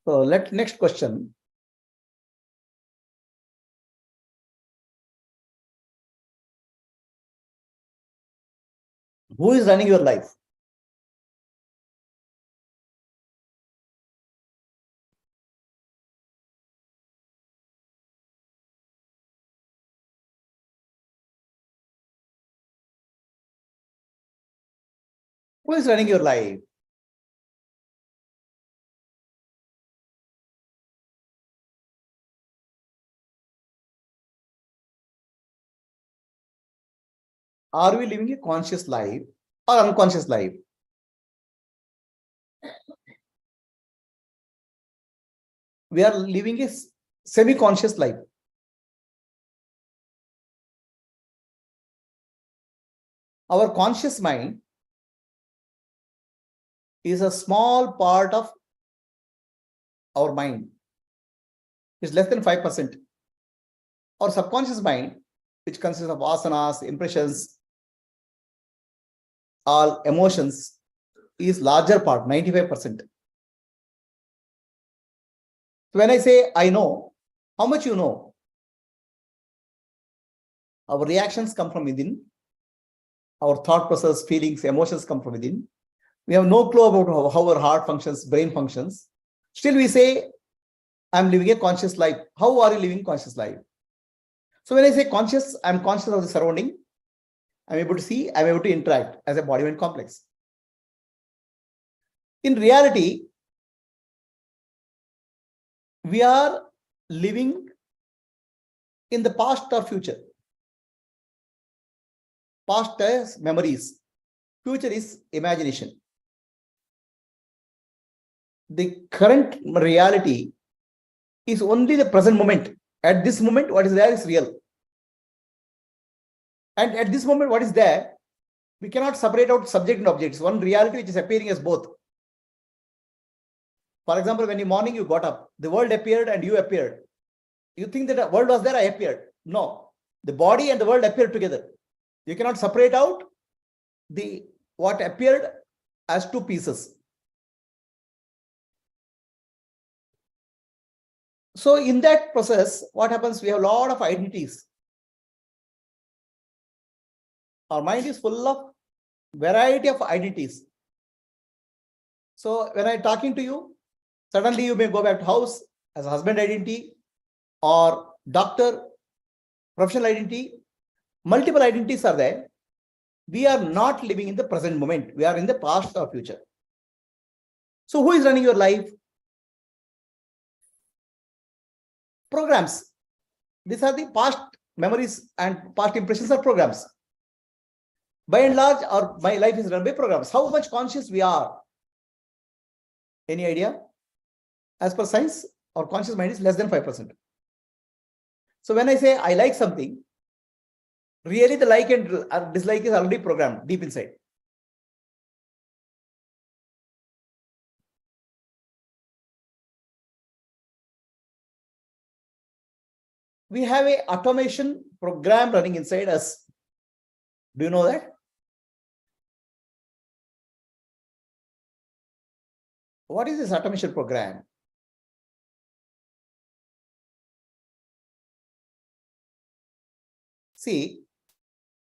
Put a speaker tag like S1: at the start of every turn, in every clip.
S1: So next question. Who is running your life? Who is running your life? Are we living a conscious life or unconscious life? We are living a semi-conscious life. Our conscious mind is a small part of our mind. It's less than 5%. Our subconscious mind, which consists of asanas, impressions, all emotions, is larger part, 95%. When I say I know, how much you know? Our reactions come from within. Our thought process, feelings, emotions come from within. We have no clue about how our heart functions, brain functions. Still we say, I'm living a conscious life. How are you living conscious life? So when I say conscious, I'm conscious of the surrounding. I'm able to see, I'm able to interact as a body-mind complex. In reality, we are living in the past or future. Past is memories. Future is imagination. The current reality is only the present moment. At this moment, what is there is real. And at this moment, what is there, we cannot separate out subject and objects. One reality which is appearing as both. For example, when in the morning you got up, the world appeared and you appeared. You think that the world was there, I appeared. No, the body and the world appeared together. You cannot separate out the what appeared as two pieces. So in that process, what happens? We have a lot of identities. Our mind is full of variety of identities. So when I'm talking to you, suddenly you may go back to house as a husband identity or doctor, professional identity. Multiple identities are there. We are not living in the present moment. We are in the past or future. So who is running your life? Programs. These are the past memories and past impressions are programs. By and large, my life is run by programs. How much conscious we are? Any idea? As per science, our conscious mind is less than 5%. So when I say I like something, really the like and dislike is already programmed deep inside. We have a automation program running inside us. Do you know that? What is this automation program? See,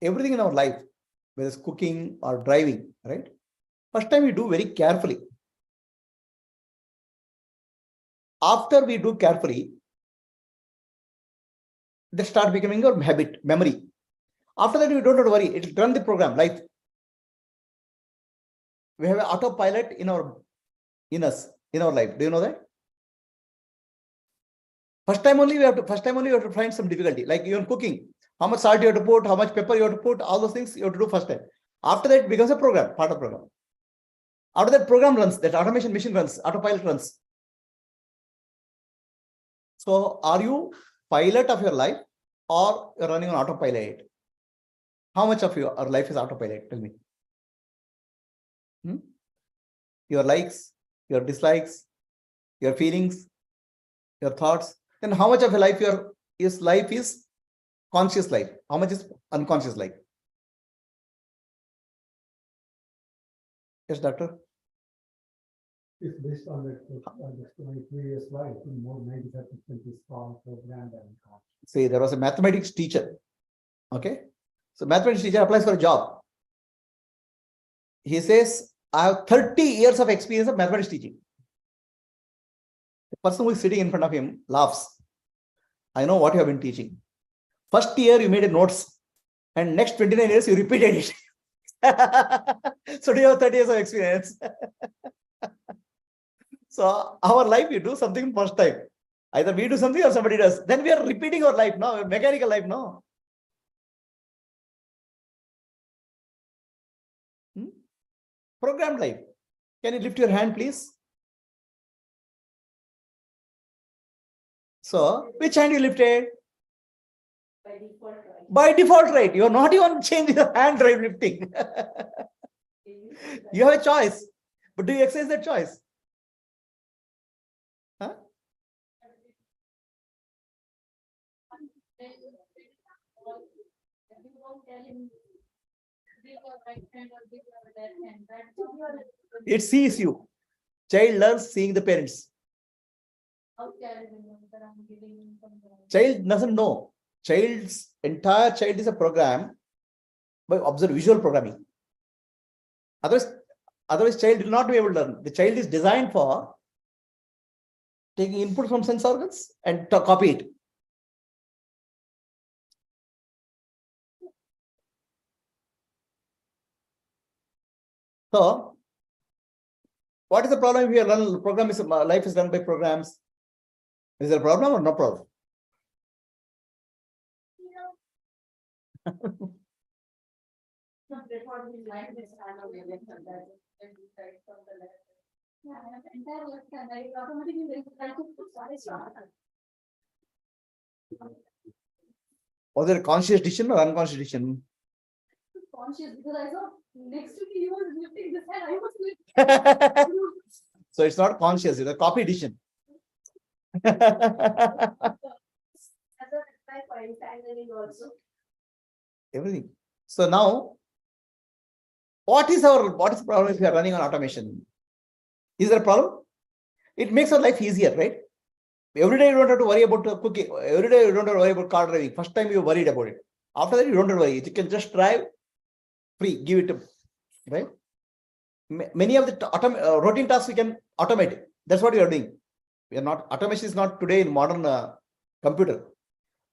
S1: everything in our life, whether it's cooking or driving, right? First time we do very carefully. After we do carefully, they start becoming our habit, memory. After that, we don't have to worry. It will run the program, life. We have an autopilot in our life. Do you know that? First time only we have to find some difficulty. Like even cooking, how much salt you have to put, how much pepper you have to put, all those things you have to do first time. After that, it becomes a program, part of program. After that, program runs, that automation machine runs, autopilot runs. So are you pilot of your life or you're running on autopilot? How much of your life is autopilot? Tell me. Your likes, your dislikes, your feelings, your thoughts. Then how much of your life is conscious life? How much is unconscious life? Yes, doctor.
S2: It's based on the my previous life. More 95% is programmed and conscious.
S1: See, there was a mathematics teacher. Okay. So mathematics teacher applies for a job. He says, I have 30 years of experience of mathematics teaching. The person who is sitting in front of him laughs. I know what you have been teaching. First year you made a notes and next 29 years you repeated it. So do you have 30 years of experience? So our life, you do something first time. Either we do something or somebody does. Then we are repeating our life now, mechanical life now. Programmed life. Can you lift your hand, please? So, which hand you lifted?
S3: By default, right?
S1: By default, right? You are not even changing the hand drive lifting. You have a choice. But do you exercise that choice? Huh? It sees you. Child learns seeing the parents. Child doesn't know. Child's entire child is a program by visual programming. Otherwise, child will not be able to learn. The child is designed for taking input from sense organs and to copy it. So, what is the problem if your program is life is run by programs? Is there a problem or no problem? Was there a conscious decision or unconscious decision?
S3: Conscious, because I saw next to me he was lifting this hand. I was lifting.
S1: So it's not conscious, it's a copy decision. Everything. So now, what is the problem if you are running on automation? Is there a problem? It makes our life easier, right? Every day you don't have to worry about cooking. Every day you don't have to worry about car driving. First time you worried about it. After that, you don't have to worry. You can just drive free, give it, right? Many of the routine tasks we can automate it. That's what we are doing. We are not, automation is not today in modern computer.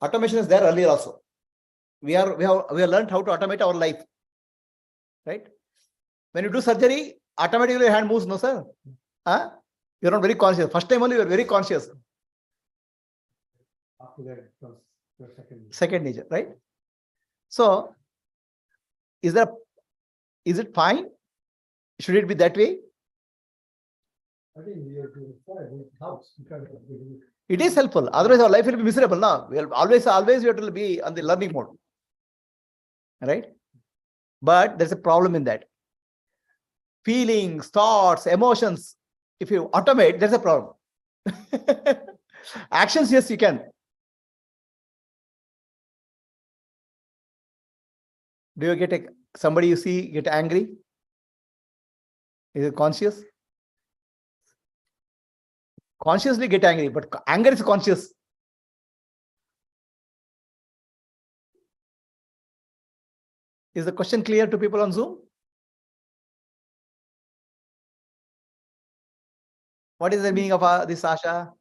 S1: Automation is there earlier also. We have learned how to automate our life, right? When you do surgery, automatically your hand moves, no sir? Huh? You're not very conscious. First time only you're very conscious.
S2: After that, it comes to
S1: second nature, right? So, is it fine? Should it be that way?
S2: I think it helps because
S1: it is helpful. Otherwise, our life will be miserable. Now, we'll always we have to be on the learning mode, right? But there's a problem in that. Feelings, thoughts, emotions. If you automate, there's a problem. Actions, yes, you can. Do you get somebody you see get angry? Is it conscious? Consciously get angry, but anger is conscious. Is the question clear to people on Zoom? What is the meaning of this, Asha?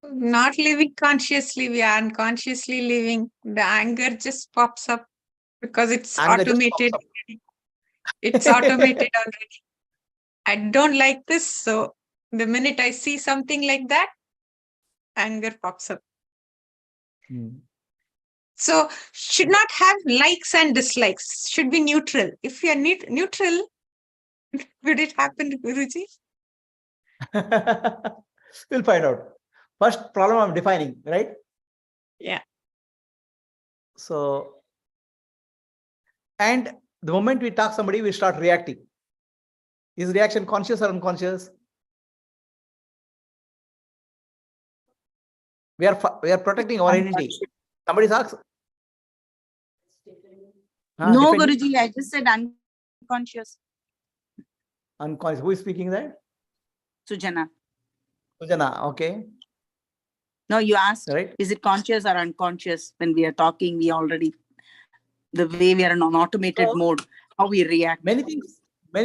S4: Not living consciously, we are unconsciously living. The anger just pops up because it's
S1: Anger
S4: automated. It's automated already. I don't like this, so the minute I see something like that, anger pops up. So should not have likes and dislikes. Should be neutral. If you are neutral, would it happen, Guruji?
S1: We'll find out. First problem I'm defining, right?
S4: Yeah.
S1: So, and the moment we talk somebody, we start reacting. Is reaction conscious or unconscious? We are protecting our identity. Somebody asks.
S5: No, Guruji, I just said unconscious.
S1: Unconscious. Who is speaking that?
S5: Sujana.
S1: Sujana. Okay.
S5: No, you asked,
S1: Right.
S5: is it conscious or unconscious? When we are talking, we already, the way we are in an automated
S1: So,
S5: mode, how we react.
S1: Many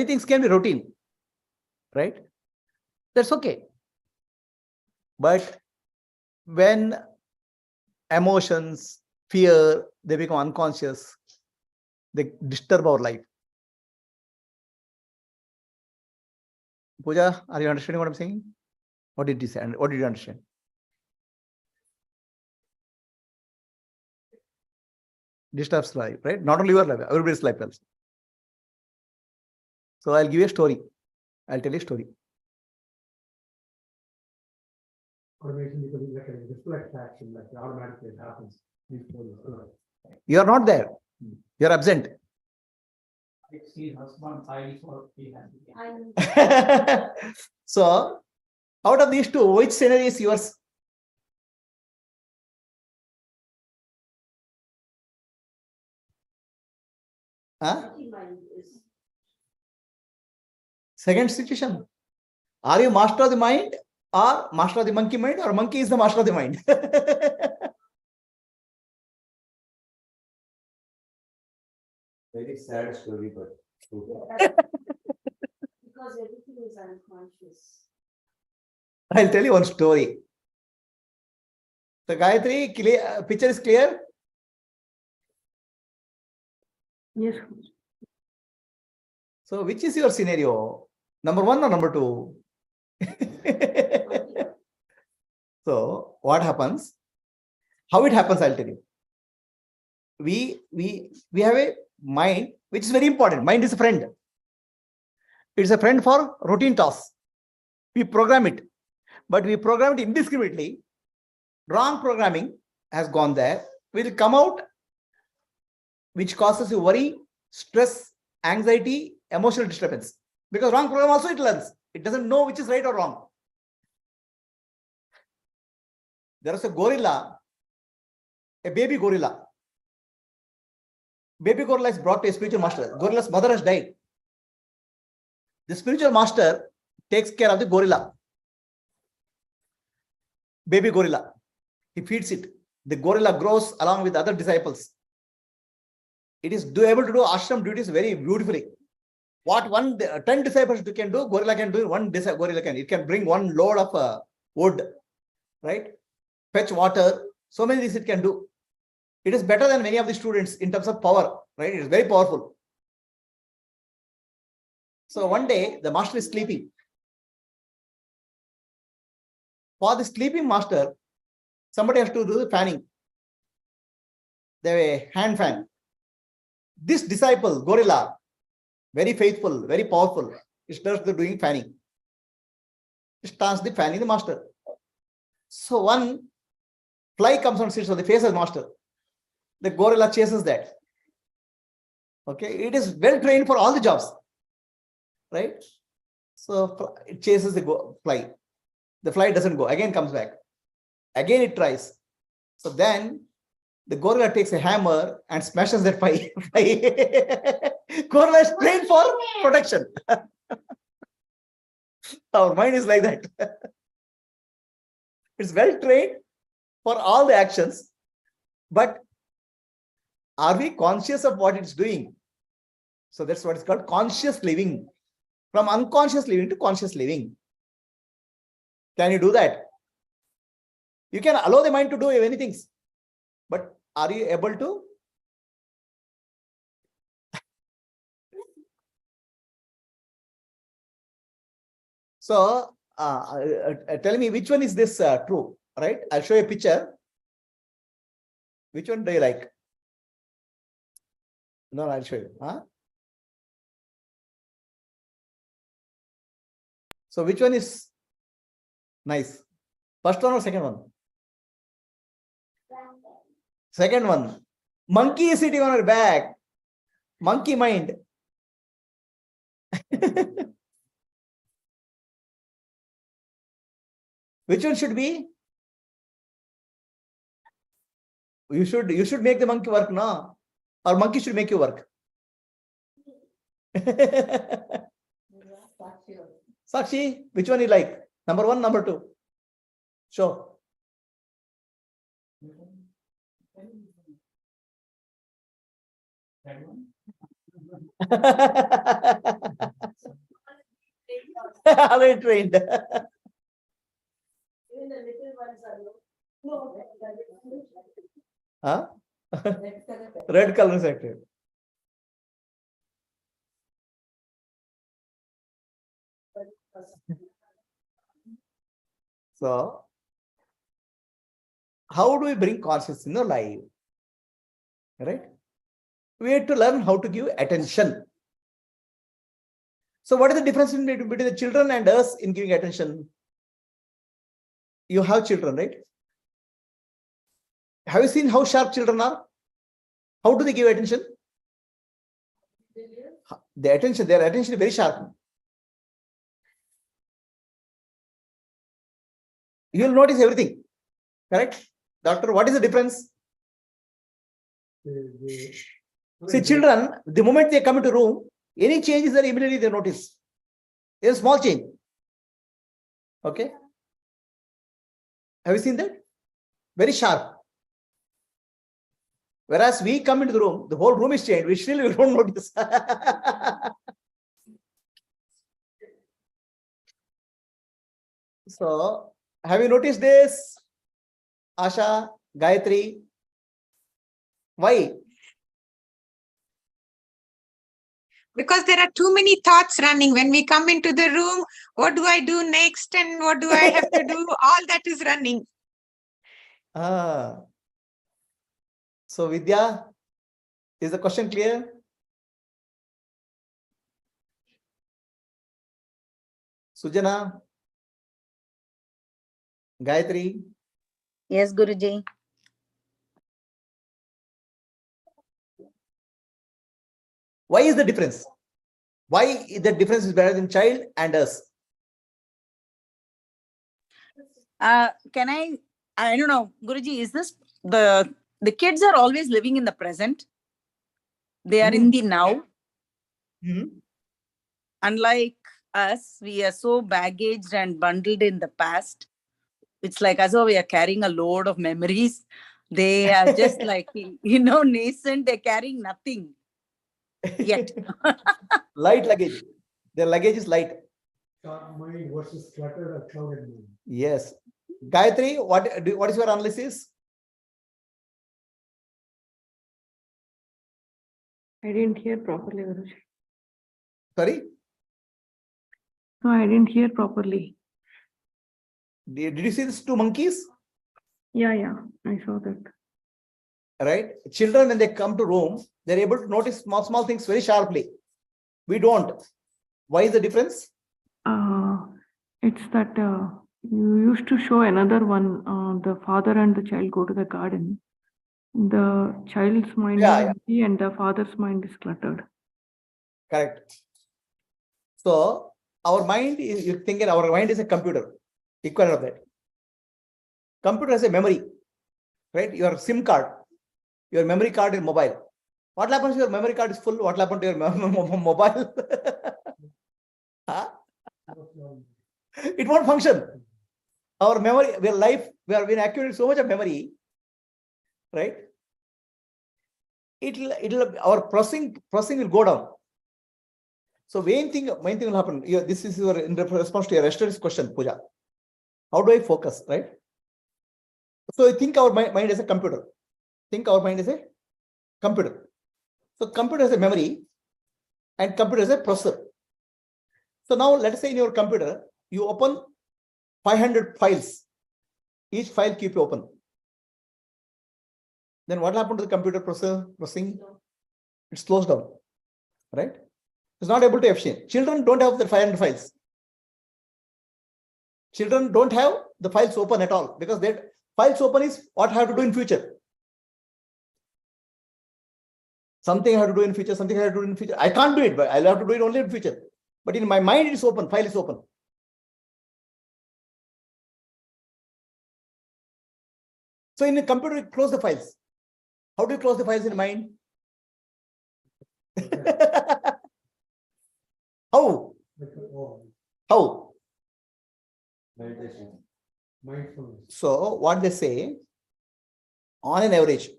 S1: things can be routine. Right? That's okay. But when emotions, fear, they become unconscious, they disturb our life. Pooja, are you understanding what I'm saying? What did you say? What did you understand? Disturbs life, right? Not only your life, everybody's life else. So I'll give you a story. I'll tell you a story.
S2: Automation because it's like a reflex action, like automatically it happens.
S1: You are not there. You are absent. So, out of these two, which scenario is yours? Huh? Second situation. Are you master of the mind or master of the monkey mind, or monkey is the master of the mind?
S6: Very sad story, but true.
S3: Because everything is unconscious.
S1: I'll tell you one story. So Gayatri, picture is clear?
S5: Yes.
S1: So which is your scenario? Number one or number two? So what happens? How it happens, I'll tell you. We have a mind which is very important. Mind is a friend. It's a friend for routine tasks. We program it, but we program it indiscriminately. Wrong programming has gone there. Will come out, which causes you worry, stress, anxiety, emotional disturbance. Because wrong program also it learns. It doesn't know which is right or wrong. There is a gorilla, a baby gorilla. Baby gorilla is brought to a spiritual master. Gorilla's mother has died. The spiritual master takes care of the gorilla. Baby gorilla. He feeds it. The gorilla grows along with other disciples. It is able to do ashram duties very beautifully. What 10 disciples can do, gorilla can do. One gorilla can. It can bring one load of wood, right? Fetch water. So many things it can do. It is better than many of the students in terms of power, right? It is very powerful. So one day the master is sleeping. For the sleeping master, somebody has to do the fanning. They have a hand fan. This disciple, gorilla, very faithful, very powerful, starts doing fanning. Starts the fanning the master. So one fly comes and sits on the face of the master. The gorilla chases that. Okay, it is well trained for all the jobs, right? So it chases the fly. The fly doesn't go. Again comes back. Again it tries. So then the gorilla takes a hammer and smashes that fly. Gorilla is trained for protection. Our mind is like that. It's well trained for all the actions, but are we conscious of what it's doing? So that's what is called conscious living. From unconscious living to conscious living. Can you do that? You can allow the mind to do many things, but are you able to? So tell me which one is this true, right? I'll show you a picture. Which one do you like? No, I'll show you. Huh? So which one is nice? First one or second one? Second one. Monkey is sitting on her back. Monkey mind. Which one should be? You should make the monkey work, no? Or monkey should make you work. Sakshi, which one you like? Number 1, number 2? Sure. Already trained. Huh? Red color is active. So, how do we bring consciousness in our life? Right? We have to learn how to give attention. So, what is the difference between the children and us in giving attention? You have children, right? Have you seen how sharp children are? How do they give attention? Their attention is very sharp. You will notice everything. Correct? Doctor, what is the difference? See, children, the moment they come into room, any changes there immediately they notice. There's a small change. Okay? Have you seen that? Very sharp. Whereas we come into the room, the whole room is changed. We don't notice. So, have you noticed this? Asha, Gayatri? Why?
S4: Because there are too many thoughts running. When we come into the room, what do I do next? And what do I have to do? All that is running.
S1: So, Vidya, is the question clear? Sujana? Gayatri?
S5: Yes, Guruji.
S1: Why is the difference? Why the difference is better than child and us?
S5: Can I don't know, Guruji, is this the kids are always living in the present? They are in the now. Unlike us, we are so baggaged and bundled in the past. It's like as though we are carrying a load of memories. They are just like, nascent. They're carrying nothing yet.
S1: Light luggage. Their luggage is light.
S2: Sharp mind versus cluttered or clouded mind.
S1: Yes. Gayatri, what is your analysis?
S7: I didn't hear properly, Guruji.
S1: Sorry?
S7: No, I didn't hear properly.
S1: Did you see these 2 monkeys?
S7: Yeah, I saw that.
S1: Right? Children, when they come to room, they're able to notice small things very sharply. We don't. Why is the difference?
S7: It's that you used to show another one, the father and the child go to the garden. The child's mind is empty and the father's mind is cluttered.
S1: Correct. So, our mind is, you think our mind is a computer. Equivalent of that. Computer has a memory. Right? Your SIM card. Your memory card in mobile. What happens if your memory card is full? What happens to your mobile? Huh? It won't function. Our memory, we have been accumulating so much of memory, right? Our processing will go down. So main thing will happen. This is your in response to your yesterday's question, Pooja. How do I focus, right? So I think our mind is a computer. Think our mind is a computer. So computer has a memory and computer has a processor. So now let's say in your computer, you open 500 files. Each file keep you open. Then what happened to the computer processing? It slows down, right? It's not able to efficient. Children don't have the 500 files. Children don't have the files open at all because that files open is what I have to do in future. Something I have to do in future, something I have to do in future. I can't do it, but I'll have to do it only in future. But in my mind, it is open, file is open. So in a computer, you close the files. How do you close the files in mind?
S2: Like
S1: How?
S2: Oh,
S1: How?
S6: Meditation.
S2: mindfulness.
S1: So what they say, on an average,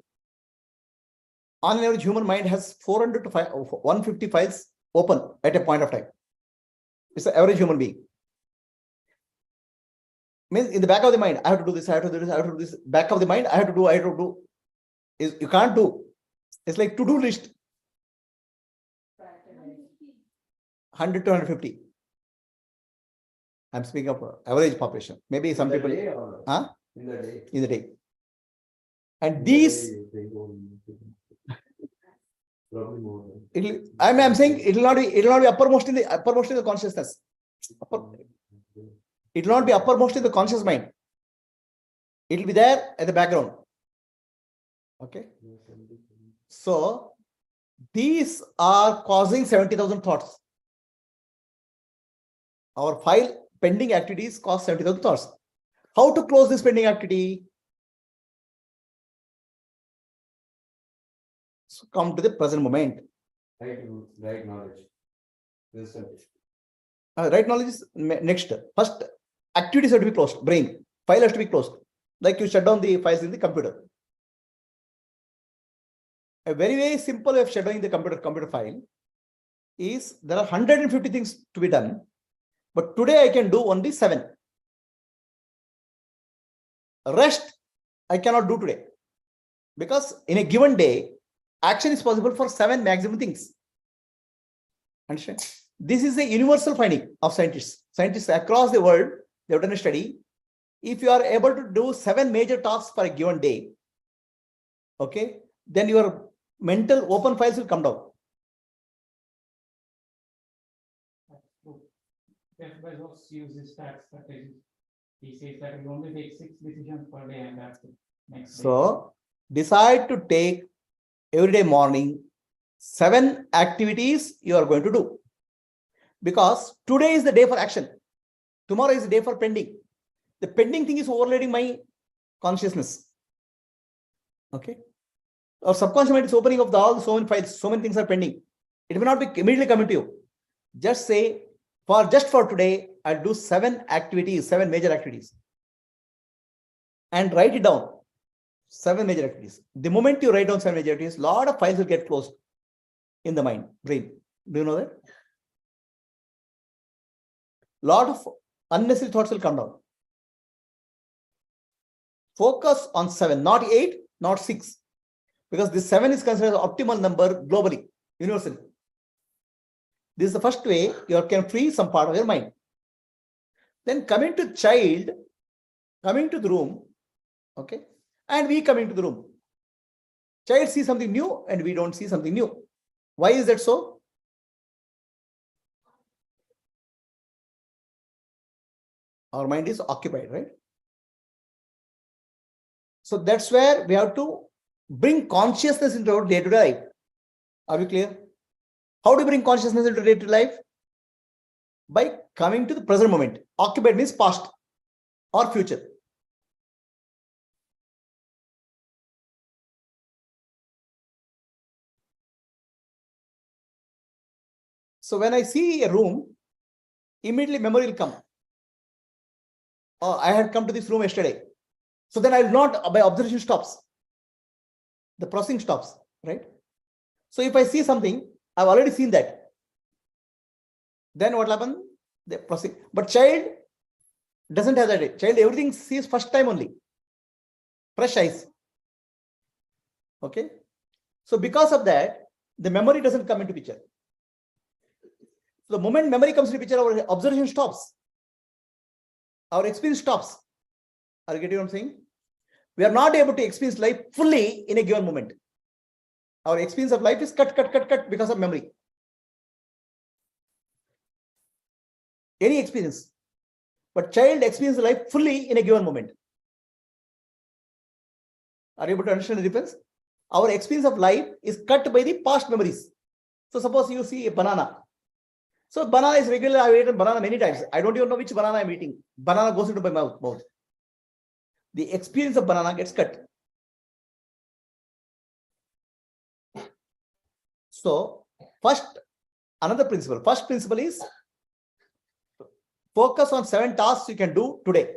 S1: human mind has 400 to 150 files open at a point of time. It's the average human being. Means in the back of the mind, I have to do this, I have to do this, I have to do this. Back of the mind, I have to do. Is you can't do. It's like to-do list. 100 to 150. I'm speaking of average population. Maybe some
S6: In the
S1: people,
S6: day or
S1: huh?
S6: in the day.
S1: In the day. And
S6: In the
S1: these,
S6: day, they go probably more than.
S1: I'm saying it will not be uppermost in the consciousness. It will not be uppermost in the conscious mind. It will be there at the background. Okay. So these are causing 70,000 thoughts. Our file pending activities cause 70,000 thoughts. How to close this pending activity? So come to the present moment.
S6: Right knowledge. Wisdom.
S1: Right knowledge is next. First, activities have to be closed. Brain file has to be closed. Like you shut down the files in the computer. A very, very simple way of shutting the computer file is there are 150 things to be done, but today I can do only 7. Rest I cannot do today because in a given day, action is possible for 7 maximum things. Understand? This is a universal finding of scientists. Scientists across the world, they have done a study. If you are able to do 7 major tasks for a given day, okay, then your mental open files will come down.
S2: Jeff Bezos uses that strategy. He says that we only take 6 decisions per day and that's it. Next day.
S1: So decide to take every day morning 7 activities you are going to do. Because today is the day for action. Tomorrow is the day for pending. The pending thing is overloading my consciousness. Okay. Our subconscious mind is opening up so many files, so many things are pending. It may not be immediately coming to you. Just say, just for today, I'll do 7 activities, 7 major activities. And write it down. 7 major activities. The moment you write down 7 major activities, a lot of files will get closed in the mind, brain. Do you know that? Lot of unnecessary thoughts will come down. Focus on 7, not 8, not 6. Because this 7 is considered the optimal number globally, universally. This is the first way you can free some part of your mind. Then coming to child, coming to the room, okay, and we coming to the room. Child sees something new and we don't see something new. Why is that so? Our mind is occupied, right? So that's where we have to bring consciousness into our day-to-day life. Are we clear? How do you bring consciousness into day-to-day life? By coming to the present moment. Occupied means past or future. So when I see a room, immediately memory will come. Oh, I had come to this room yesterday. So then I will not, by observation stops. The processing stops, right? So if I see something, I've already seen that. Then what will happen? The processing. But child doesn't have that. Child, everything sees first time only. Fresh eyes. Okay. So because of that, the memory doesn't come into picture. So the moment memory comes into picture, our observation stops. Our experience stops. Are you getting what I'm saying? We are not able to experience life fully in a given moment. Our experience of life is cut because of memory. Any experience. But child experiences life fully in a given moment. Are you able to understand the difference? Our experience of life is cut by the past memories. So suppose you see a banana. So banana is regular. I've eaten banana many times. I don't even know which banana I'm eating. Banana goes into my mouth. The experience of banana gets cut. So first, another principle. First principle is Focus on 7 tasks you can do today.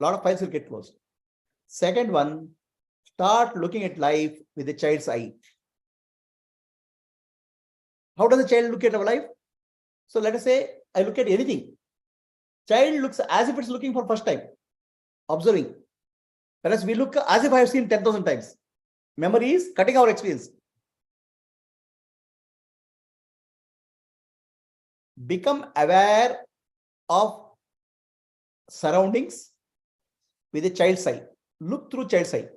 S1: A lot of files will get closed. Second one, start looking at life with a child's eye. How does a child look at our life? So let us say I look at anything. Child looks as if it's looking for first time, observing. Whereas we look as if I have seen 10,000 times. Memory is cutting our experience. Become aware of surroundings with a child's eye. Look through child's eye.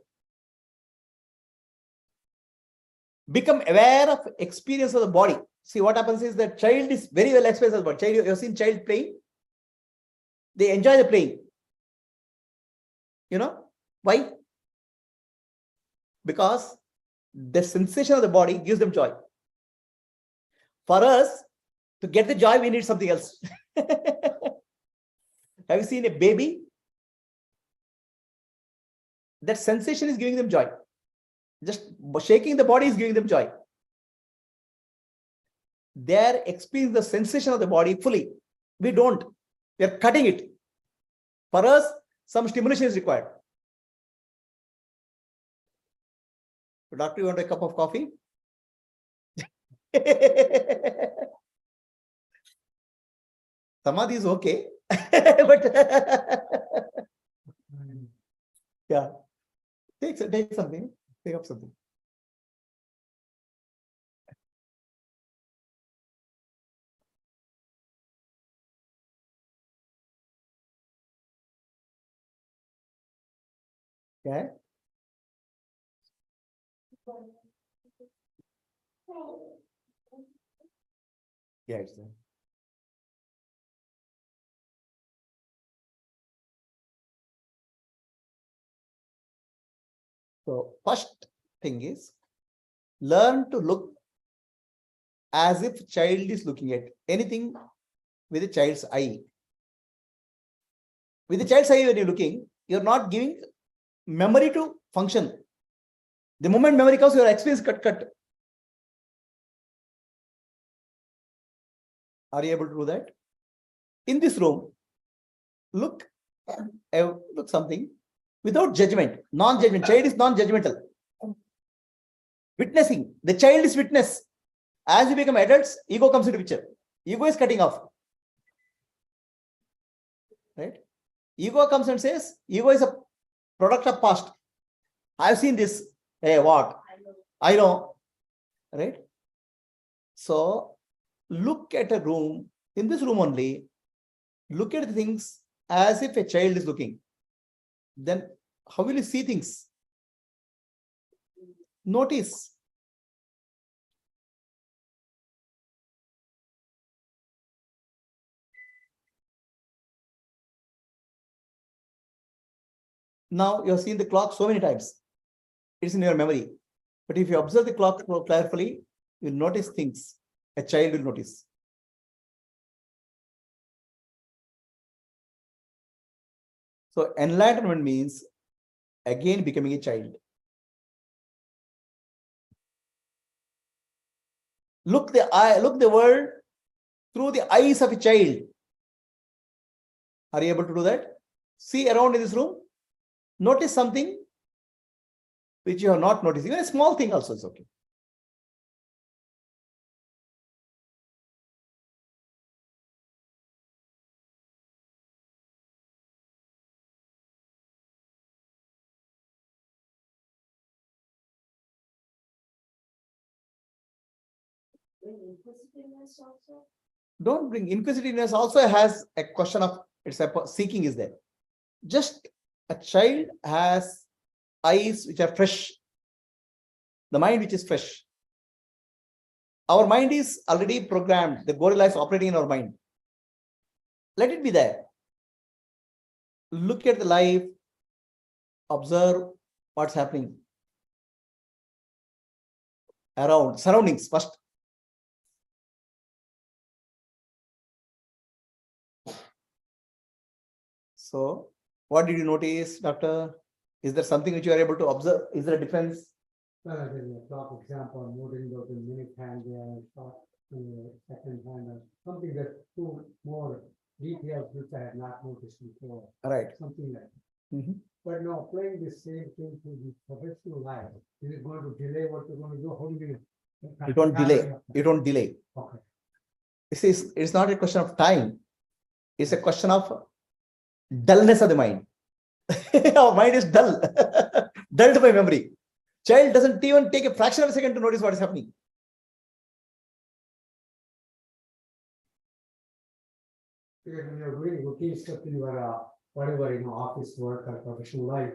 S1: Become aware of experience of the body. See, what happens is that child is very well experienced as the body. Child, you have seen child playing. They enjoy the playing. You know why? Because the sensation of the body gives them joy. For us, to get the joy, we need something else. Have you seen a baby? That sensation is giving them joy. Just shaking the body is giving them joy. They are experiencing the sensation of the body fully. We don't. We are cutting it. For us, some stimulation is required. Doctor, you want a cup of coffee? Samadhi is okay. But yeah. Take something. Take up something. Okay. Yeah, it's there. So first thing is learn to look as if child is looking at anything with a child's eye. With the child's eye, when you're looking, you're not giving memory to function. The moment memory comes, your experience cut. Are you able to do that? In this room, look something without judgment, non-judgment. Child is non-judgmental. Witnessing. The child is witness. As you become adults, ego comes into picture. Ego is cutting off. Right? Ego comes and says, ego is a product of past. I've seen this. Hey, what? I know. Right? So look at a room. In this room only, look at the things as if a child is looking. Then how will you see things? Notice. Now you have seen the clock so many times. It's in your memory. But if you observe the clock carefully, you notice things. A child will notice. So enlightenment means again becoming a child. Look the world through the eyes of a child. Are you able to do that? See around in this room. Notice something which you have not noticed. Even a small thing also is okay. Don't bring inquisitiveness. Also has a question of it's a seeking is there. Just a child has eyes which are fresh. The mind which is fresh. Our mind is already programmed. The gorilla is operating in our mind. Let it be there. Look at the life. Observe what's happening around, surroundings first. So, what did you notice, doctor? Is there something which you are able to observe? Is there a difference?
S2: Well, in the top example, moving those in minute hand, short second hand, or something that's too more
S8: details which I had not noticed before,
S1: Right.
S8: something like that.
S1: Mhm.
S8: But now applying the same thing to the professional life, is it going to delay what you're going to do? How do you?
S1: You don't delay. You don't delay.
S8: Okay.
S1: It's not a question of time. It's a question of dullness of the mind. Our mind is dull, dulled by memory. Child doesn't even take a fraction of a second to notice what is happening.
S8: Because when you're doing routine stuff in your whatever, office work or professional life,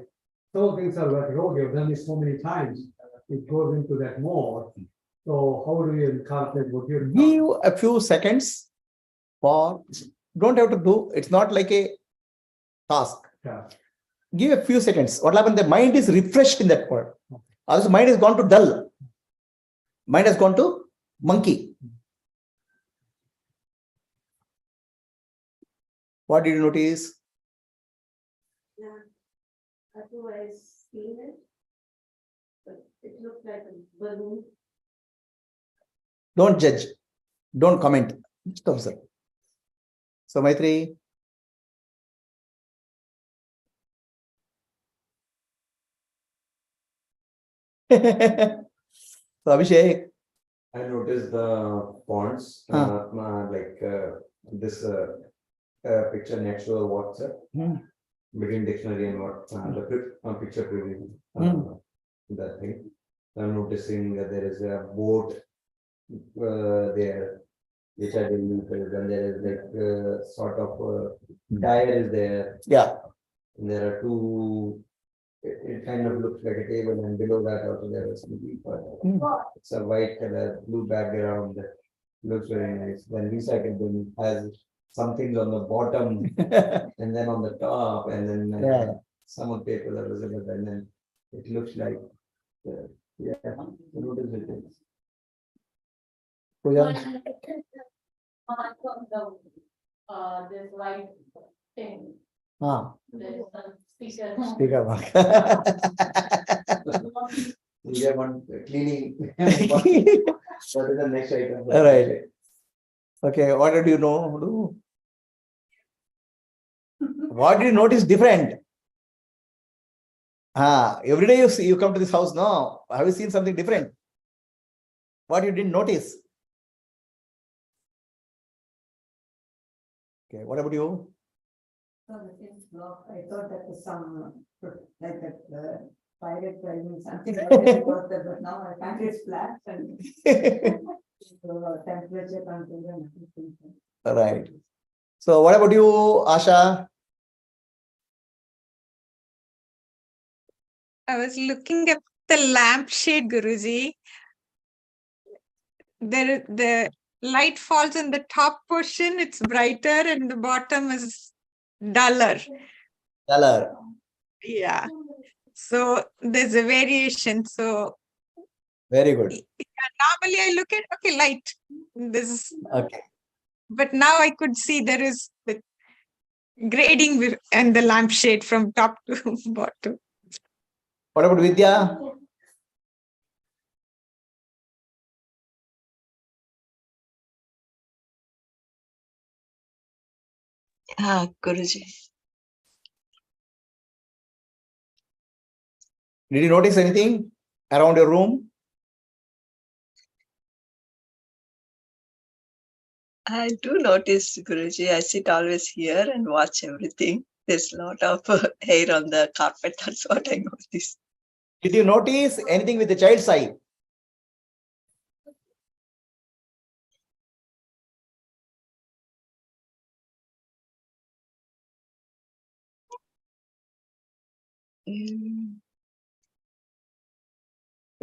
S8: some things are like road, you've done this so many times, it goes into that mode. So how do you incorporate what you're
S1: Give a few seconds for, don't have to do, it's not like a task.
S8: Yeah.
S1: Give a few seconds. What happens? The mind is refreshed in that point. Also, mind has gone to dull. Mind has gone to monkey. What did you notice?
S3: Yeah. Otherwise, seen it. But it looked like a balloon.
S1: Don't judge. Don't comment. Just observe. So, Maitri. So, Abhishek.
S6: I noticed the fonts, this picture next to the WhatsApp, between dictionary and what the picture preview, that thing. I'm noticing that there is a boat there, which I didn't notice, and there is like sort of tire is there.
S1: Yeah.
S6: And there are two. It kind of looks like a table, and below that also there is some people. It's a white color, blue background. Looks very nice. Then recycled bin has some things on the bottom and then on the top, and then
S1: Yeah.
S6: some of paper are visible, and then it looks like yeah. What is it?
S1: Pooja?
S3: This white thing,
S1: Ah,
S3: there's some speaker.
S1: speaker mark.
S6: We have one cleaning. What is the next item?
S1: All right. Okay, what did you know? What did you notice different? Every day you come to this house, no? Have you seen something different? What you didn't notice? Okay, what about you?
S9: So the fifth block, I thought that was some like that pirate driving something like that, but now I find it's flat and temperature control and everything.
S1: All right. So what about you, Asha?
S4: I was looking at the lampshade, Guruji. The light falls in the top portion, it's brighter, and the bottom is duller.
S1: Color.
S4: Yeah. So there's a variation. So
S1: Very good.
S4: normally I look at, okay, light. This,
S1: Okay.
S4: but now I could see there is the grading and the lampshade from top to bottom.
S1: What about Vidya?
S10: Guruji.
S1: Did you notice anything around your room?
S10: I do notice, Guruji, I sit always here and watch everything. There's a lot of hair on the carpet. That's what I notice.
S1: Did you notice anything with the child's eye?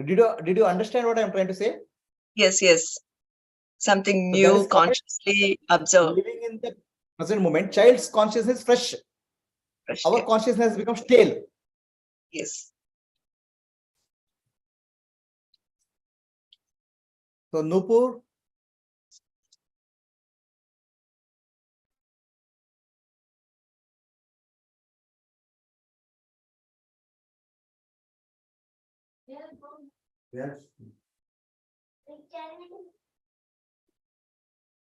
S1: Did you understand what I'm trying to say?
S10: Yes, yes. Something
S1: So that
S10: new,
S1: is called
S10: consciously observe.
S1: living in the present moment. Child's consciousness is fresh. Our consciousness has become stale.
S10: Yes.
S1: So Nupur,
S6: Yes.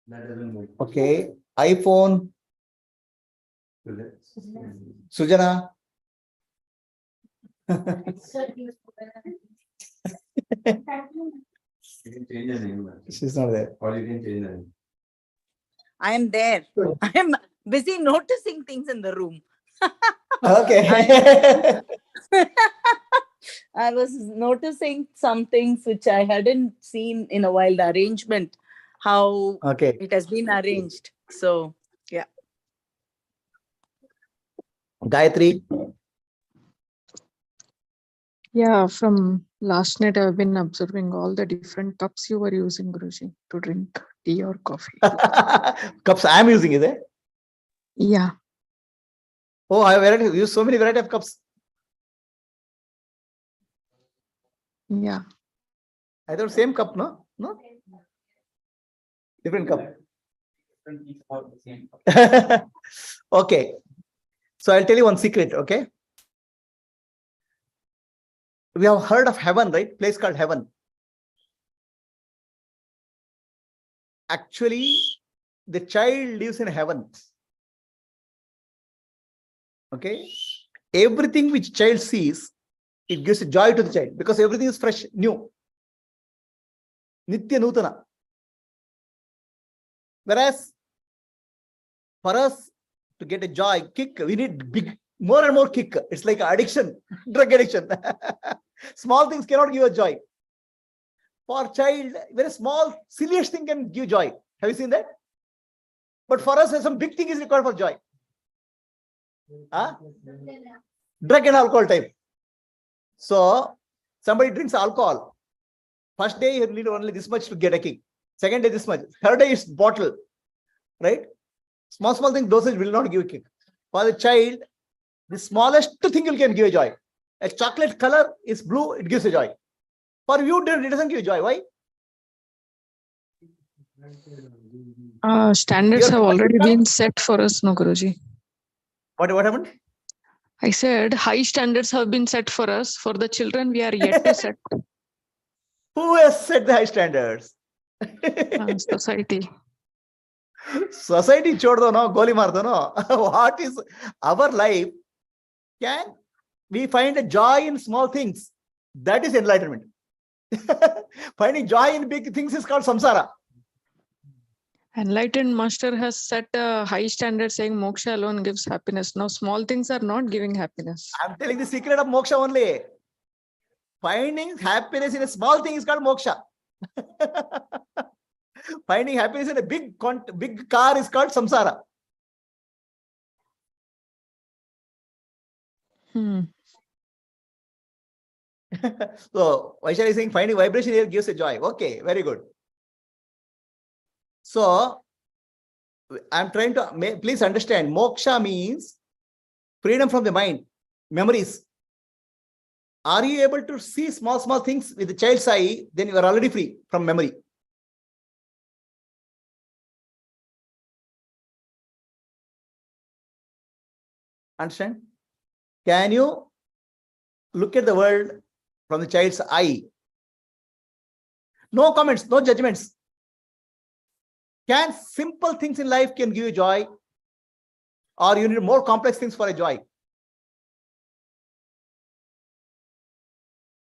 S6: That doesn't move.
S1: okay. iPhone, Sujana.
S6: You can change the name.
S1: She's not there.
S6: Or you can change the name.
S5: I am there. I am busy noticing things in the room.
S1: Okay.
S5: I was noticing some things which I hadn't seen in a while, the arrangement, how
S1: Okay.
S5: it has been arranged. So, yeah.
S1: Gayatri.
S7: Yeah, from last night I've been observing all the different cups you were using, Guruji, to drink tea or coffee.
S1: Cups I am using, is it?
S7: Yeah.
S1: Oh, I have used so many variety of cups.
S7: Yeah.
S1: I thought same cup, no? No? Different cup.
S2: Different things about the same.
S1: Okay. So I'll tell you one secret, okay? We have heard of heaven, right? Place called heaven. Actually, the child lives in heaven. Okay? Everything which child sees, it gives joy to the child because everything is fresh, new. Nitya Nutana. Whereas for us to get a joy, kick, we need more and more kick. It's like addiction, drug addiction. Small things cannot give a joy. For a child, very small, silliest thing can give joy. Have you seen that? But for us, some big thing is required for joy. Huh? Drug and alcohol type. So, somebody drinks alcohol. First day, you need only this much to get a kick. Second day, this much. Third day, it's bottle. Right? Small thing, dosage will not give a kick. For the child, the smallest thing can give a joy. A chocolate color is blue, it gives a joy. For you, it doesn't give joy. Why?
S7: Standards have already been set for us, no, Guruji.
S1: What happened?
S7: I said high standards have been set for us. For the children, we are yet to set.
S1: Who has set the high standards?
S7: Society.
S1: Society chod do no, goli mar do no. What is our life? Can we find a joy in small things? That is enlightenment. Finding joy in big things is called samsara.
S7: Enlightened master has set a high standard saying moksha alone gives happiness. Now, small things are not giving happiness.
S1: I'm telling the secret of moksha only. Finding happiness in a small thing is called moksha. Finding happiness in a big car is called samsara. So, Vaishali is saying finding vibration here gives a joy. Okay, very good. So, I'm trying to, please understand, moksha means freedom from the mind, memories. Are you able to see small things with the child's eye? Then you are already free from memory. Understand? Can you look at the world from the child's eye? No comments, no judgments. Can simple things in life can give you joy? Or you need more complex things for a joy?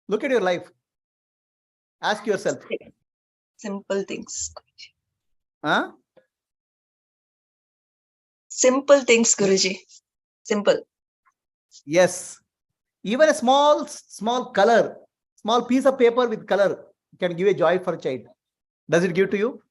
S1: Look at your life. Ask yourself.
S10: Simple things.
S1: Huh?
S10: Simple things, Guruji. Simple.
S1: Yes. Even a small color, small piece of paper with color can give a joy for a child. Does it give to you?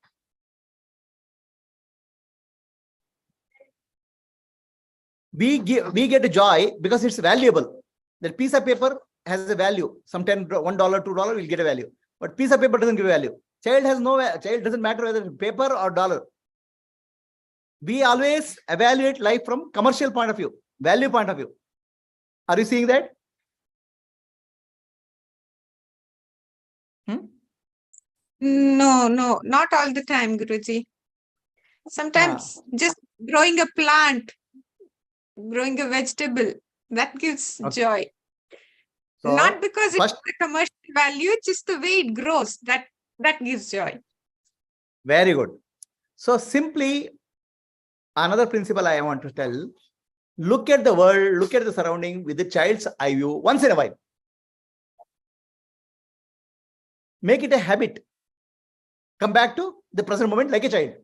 S1: We get a joy because it's valuable. That piece of paper has a value. Sometimes $1, $2 will get a value. But piece of paper doesn't give a value. Child doesn't matter whether it's paper or dollar. We always evaluate life from commercial point of view, value point of view. Are you seeing that?
S4: No, not all the time, Guruji. Sometimes just growing a plant, growing a vegetable, that gives joy. So not because it's the commercial value, just the way it grows, that gives joy.
S1: Very good. So simply, another principle I want to tell, look at the world, look at the surrounding with the child's eye view once in a while. Make it a habit. Come back to the present moment like a child.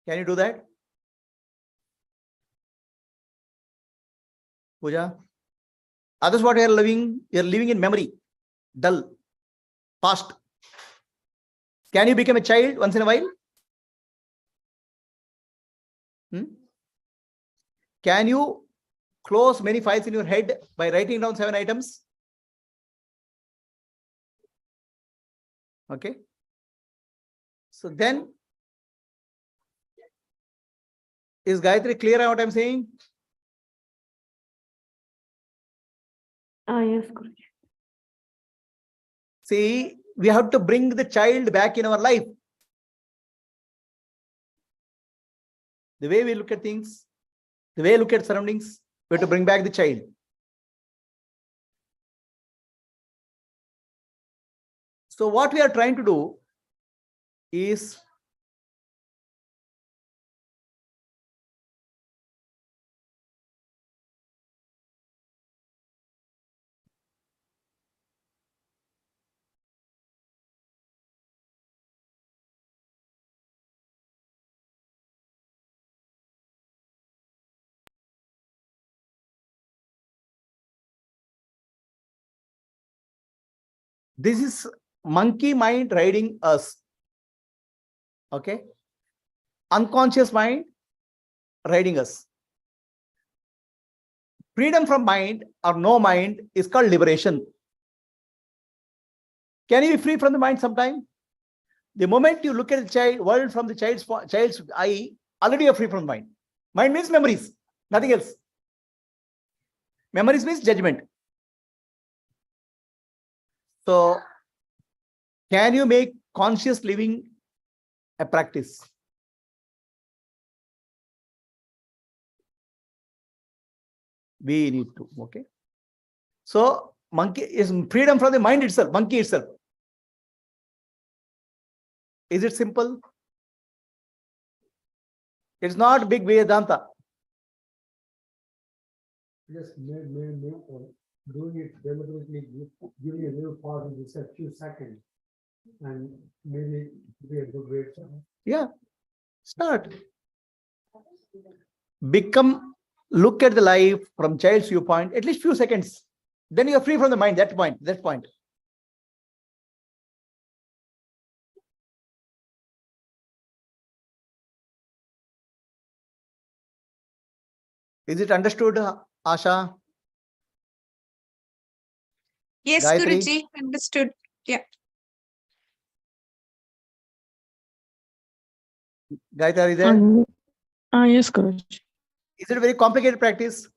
S1: Can you do that? Pooja? Others, what you are living in memory, dull, past. Can you become a child once in a while? Can you close many files in your head by writing down 7 items? Okay. So then, is Gayatri clear on what I'm saying?
S7: Yes, Guruji.
S1: See, we have to bring the child back in our life. The way we look at things, the way we look at surroundings, we have to bring back the child. So what we are trying to do is this is monkey mind riding us. Okay. Unconscious mind riding us. Freedom from mind or no mind is called liberation. Can you be free from the mind sometime? The moment you look at the world from the child's eye, already you are free from mind. Mind means memories, nothing else. Memories means judgment. So, can you make conscious living a practice? We need to, okay? So, monkey is freedom from the mind itself, monkey itself. Is it simple? It's not big Vedanta.
S8: Just doing it deliberately, giving a little pause in just a few seconds, and maybe be a good way to.
S1: Yeah, start. Look at the life from child's viewpoint, at least few seconds. Then you are free from the mind, that point. Is it understood, Asha?
S4: Yes,
S1: Gayatri?
S4: Guruji, understood. Yeah.
S1: Gayatri, are you there?
S7: Yes, Guruji.
S1: Is it a very complicated practice?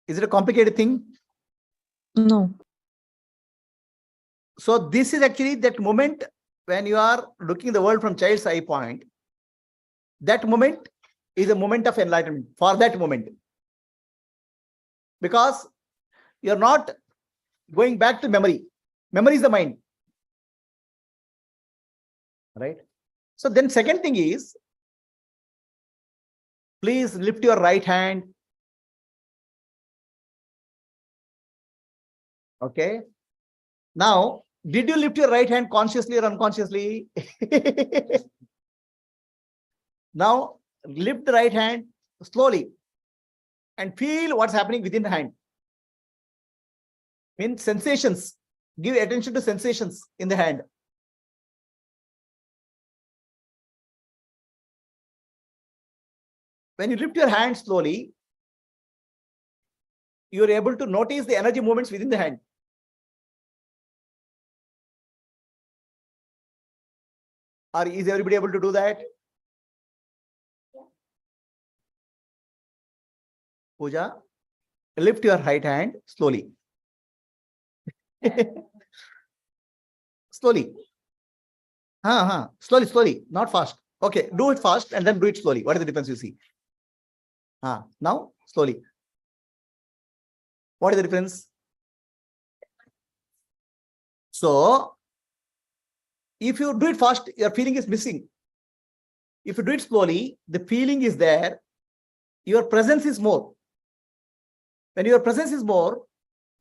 S1: Is it a complicated thing?
S7: No.
S1: So this is actually that moment when you are looking the world from child's eye point. That moment is a moment of enlightenment for that moment. Because you're not going back to memory. Memory is the mind. Right? So then second thing is, please lift your right hand. Okay. Now, did you lift your right hand consciously or unconsciously? Now, lift the right hand slowly and feel what's happening within the hand. Means sensations. Give attention to sensations in the hand. When you lift your hand slowly, you are able to notice the energy movements within the hand. Is everybody able to do that? Pooja, lift your right hand slowly. Slowly. Slowly, not fast. Okay, do it fast and then do it slowly. What is the difference you see? Now, slowly. What is the difference? So, If you do it fast, your feeling is missing. If you do it slowly, the feeling is there. Your presence is more. When your presence is more,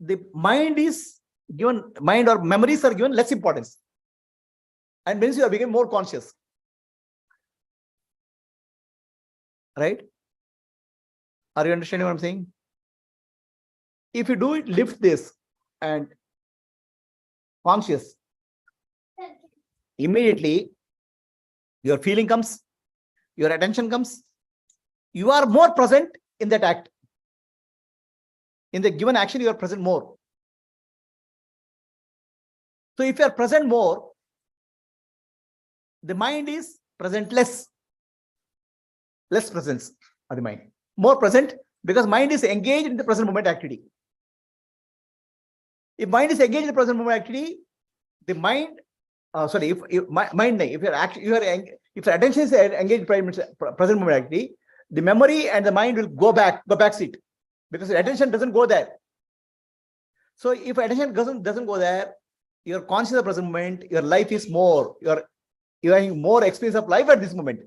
S1: the mind is given, mind or memories are given less importance. And means you are becoming more conscious. Right? Are you understanding what I'm saying? If you do it, lift this and conscious, immediately your feeling comes, your attention comes, you are more present in that act. In the given action, you are present more. So if you are present more, the mind is present less. Less presence of the mind. More present because mind is engaged in the present moment activity. If mind is engaged in the present moment activity, the mind, if your attention is engaged in present moment activity, the memory and the mind will go back seat, because the attention doesn't go there. So if attention doesn't go there, you're conscious of the present moment, your life is more, you're having more experience of life at this moment.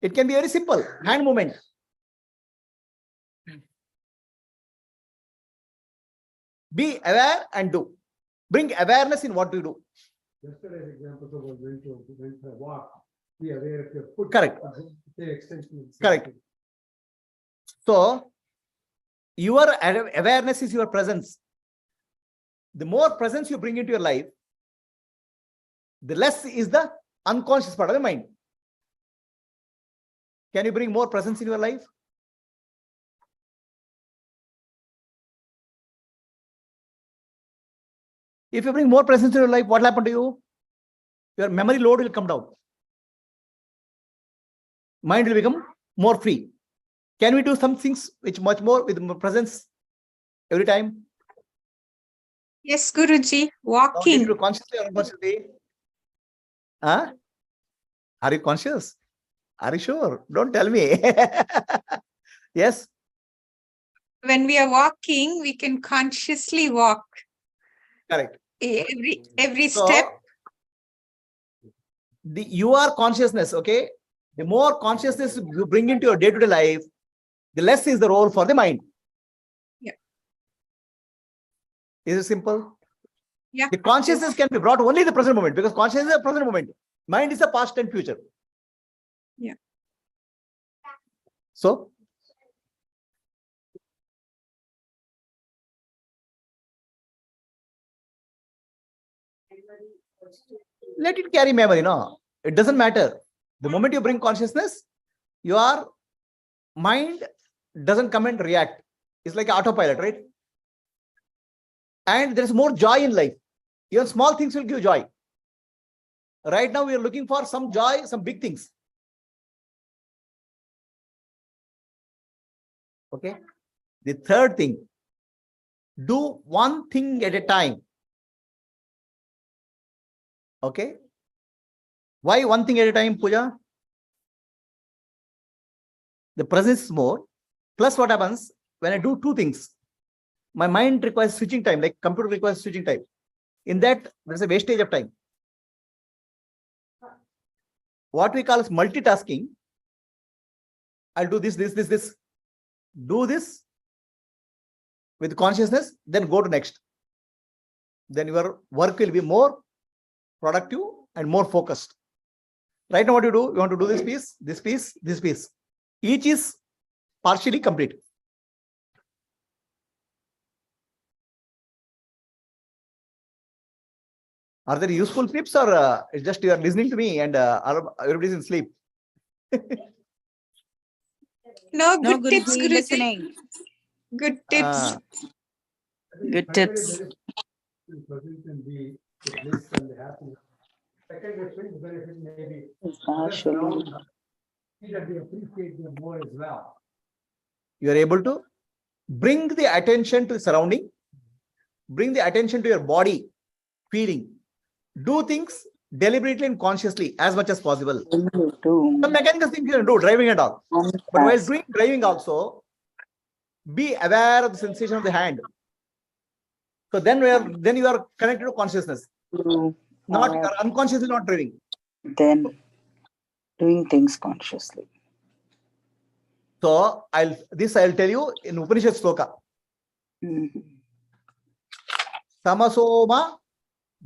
S1: It can be very simple, hand movement. Be aware and do. Bring awareness in what you do.
S8: Yesterday's example was went for a walk. Be aware of your foot.
S1: Correct.
S8: Say extension.
S1: Correct. So your awareness is your presence. The more presence you bring into your life, the less is the unconscious part of the mind. Can you bring more presence in your life? If you bring more presence in your life, what will happen to you? Your memory load will come down. Mind will become more free. Can we do some things which much more with more presence every time?
S4: Yes, Guruji. Walking.
S1: Did you do consciously or unconsciously? Huh? Are you conscious? Are you sure? Don't tell me. Yes.
S4: When we are walking, we can consciously walk.
S1: Correct.
S4: Every
S1: So,
S4: step.
S1: your consciousness, okay? The more consciousness you bring into your day-to-day life, the less is the role for the mind.
S4: Yeah.
S1: Is it simple?
S4: Yeah.
S1: The consciousness can be brought only in the present moment, because consciousness is a present moment. Mind is a past and future.
S4: Yeah.
S1: So, let it carry memory, no? It doesn't matter. The moment you bring consciousness, your mind doesn't come and react. It's like autopilot, right? And there's more joy in life. Even small things will give joy. Right now, we are looking for some joy, some big things. Okay. The third thing, do one thing at a time. Okay. Why one thing at a time, Pooja? The presence is more. Plus, what happens when I do two things? My mind requires switching time, like computer requires switching time. In that, there's a wastage of time. What we call as multitasking. I'll do this. Do this with consciousness, then go to next. Then your work will be more productive and more focused. Right now, what you do? You want to do this piece, this piece, this piece. Each is partially complete. Are there useful tips, or it's just you are listening to me and everybody's in sleep?
S4: No,
S5: No,
S4: good tips,
S5: Guruji,
S4: Guruji.
S5: listening.
S4: Good tips.
S5: Good tips.
S8: Present and be the bliss and the happiness. Second difference benefit maybe that we appreciate them more as well.
S1: You are able to bring the attention to the surrounding, bring the attention to your body, feeling. Do things deliberately and consciously as much as possible. Some mechanical things you can do, driving and all. But while doing driving also, be aware of the sensation of the hand. So then you are connected to consciousness.
S5: to
S1: Not you are unconsciously not driving.
S5: then doing things consciously.
S1: So I'll tell you in Upanishad sloka.
S5: Mhm.
S1: Tamasoma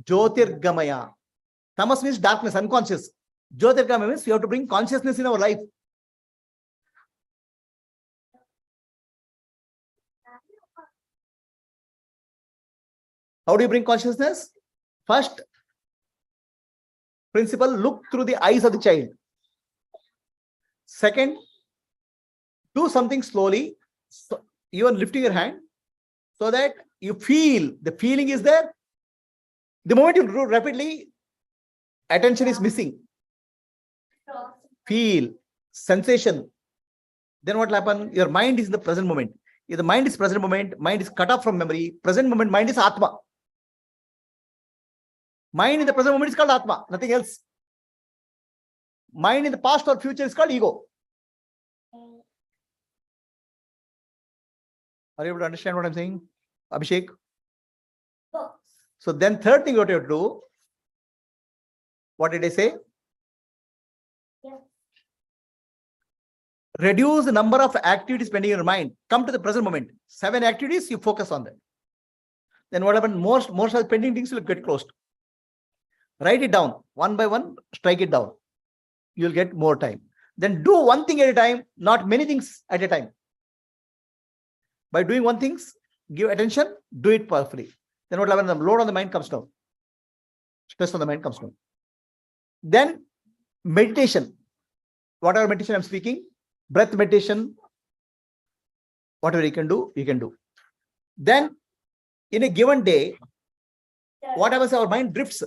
S1: Jyotirgamaya. Tamas means darkness, unconscious. Jyotirgamaya means you have to bring consciousness in our life. How do you bring consciousness? First principle, look through the eyes of the child. Second, do something slowly, even lifting your hand, so that you feel, the feeling is there. The moment you do rapidly, attention is missing. Feel, sensation. Then what will happen? Your mind is in the present moment. If the mind is present moment, mind is cut off from memory. Present moment, mind is Atma. Mind in the present moment is called Atma, nothing else. Mind in the past or future is called ego. Are you able to understand what I'm saying, Abhishek? So then third thing what you have to do, what did I say? Reduce the number of activities pending in your mind. Come to the present moment. 7 activities, you focus on them. Then what happens? Most of the pending things will get closed. Write it down. One by one, strike it down. You'll get more time. Then do one thing at a time, not many things at a time. By doing one thing, give attention, do it powerfully. Then what happens? The load on the mind comes down. Stress on the mind comes down. Then meditation. Whatever meditation I'm speaking, breath meditation, whatever you can do, you can do. Then in a given day, what happens? Our mind drifts.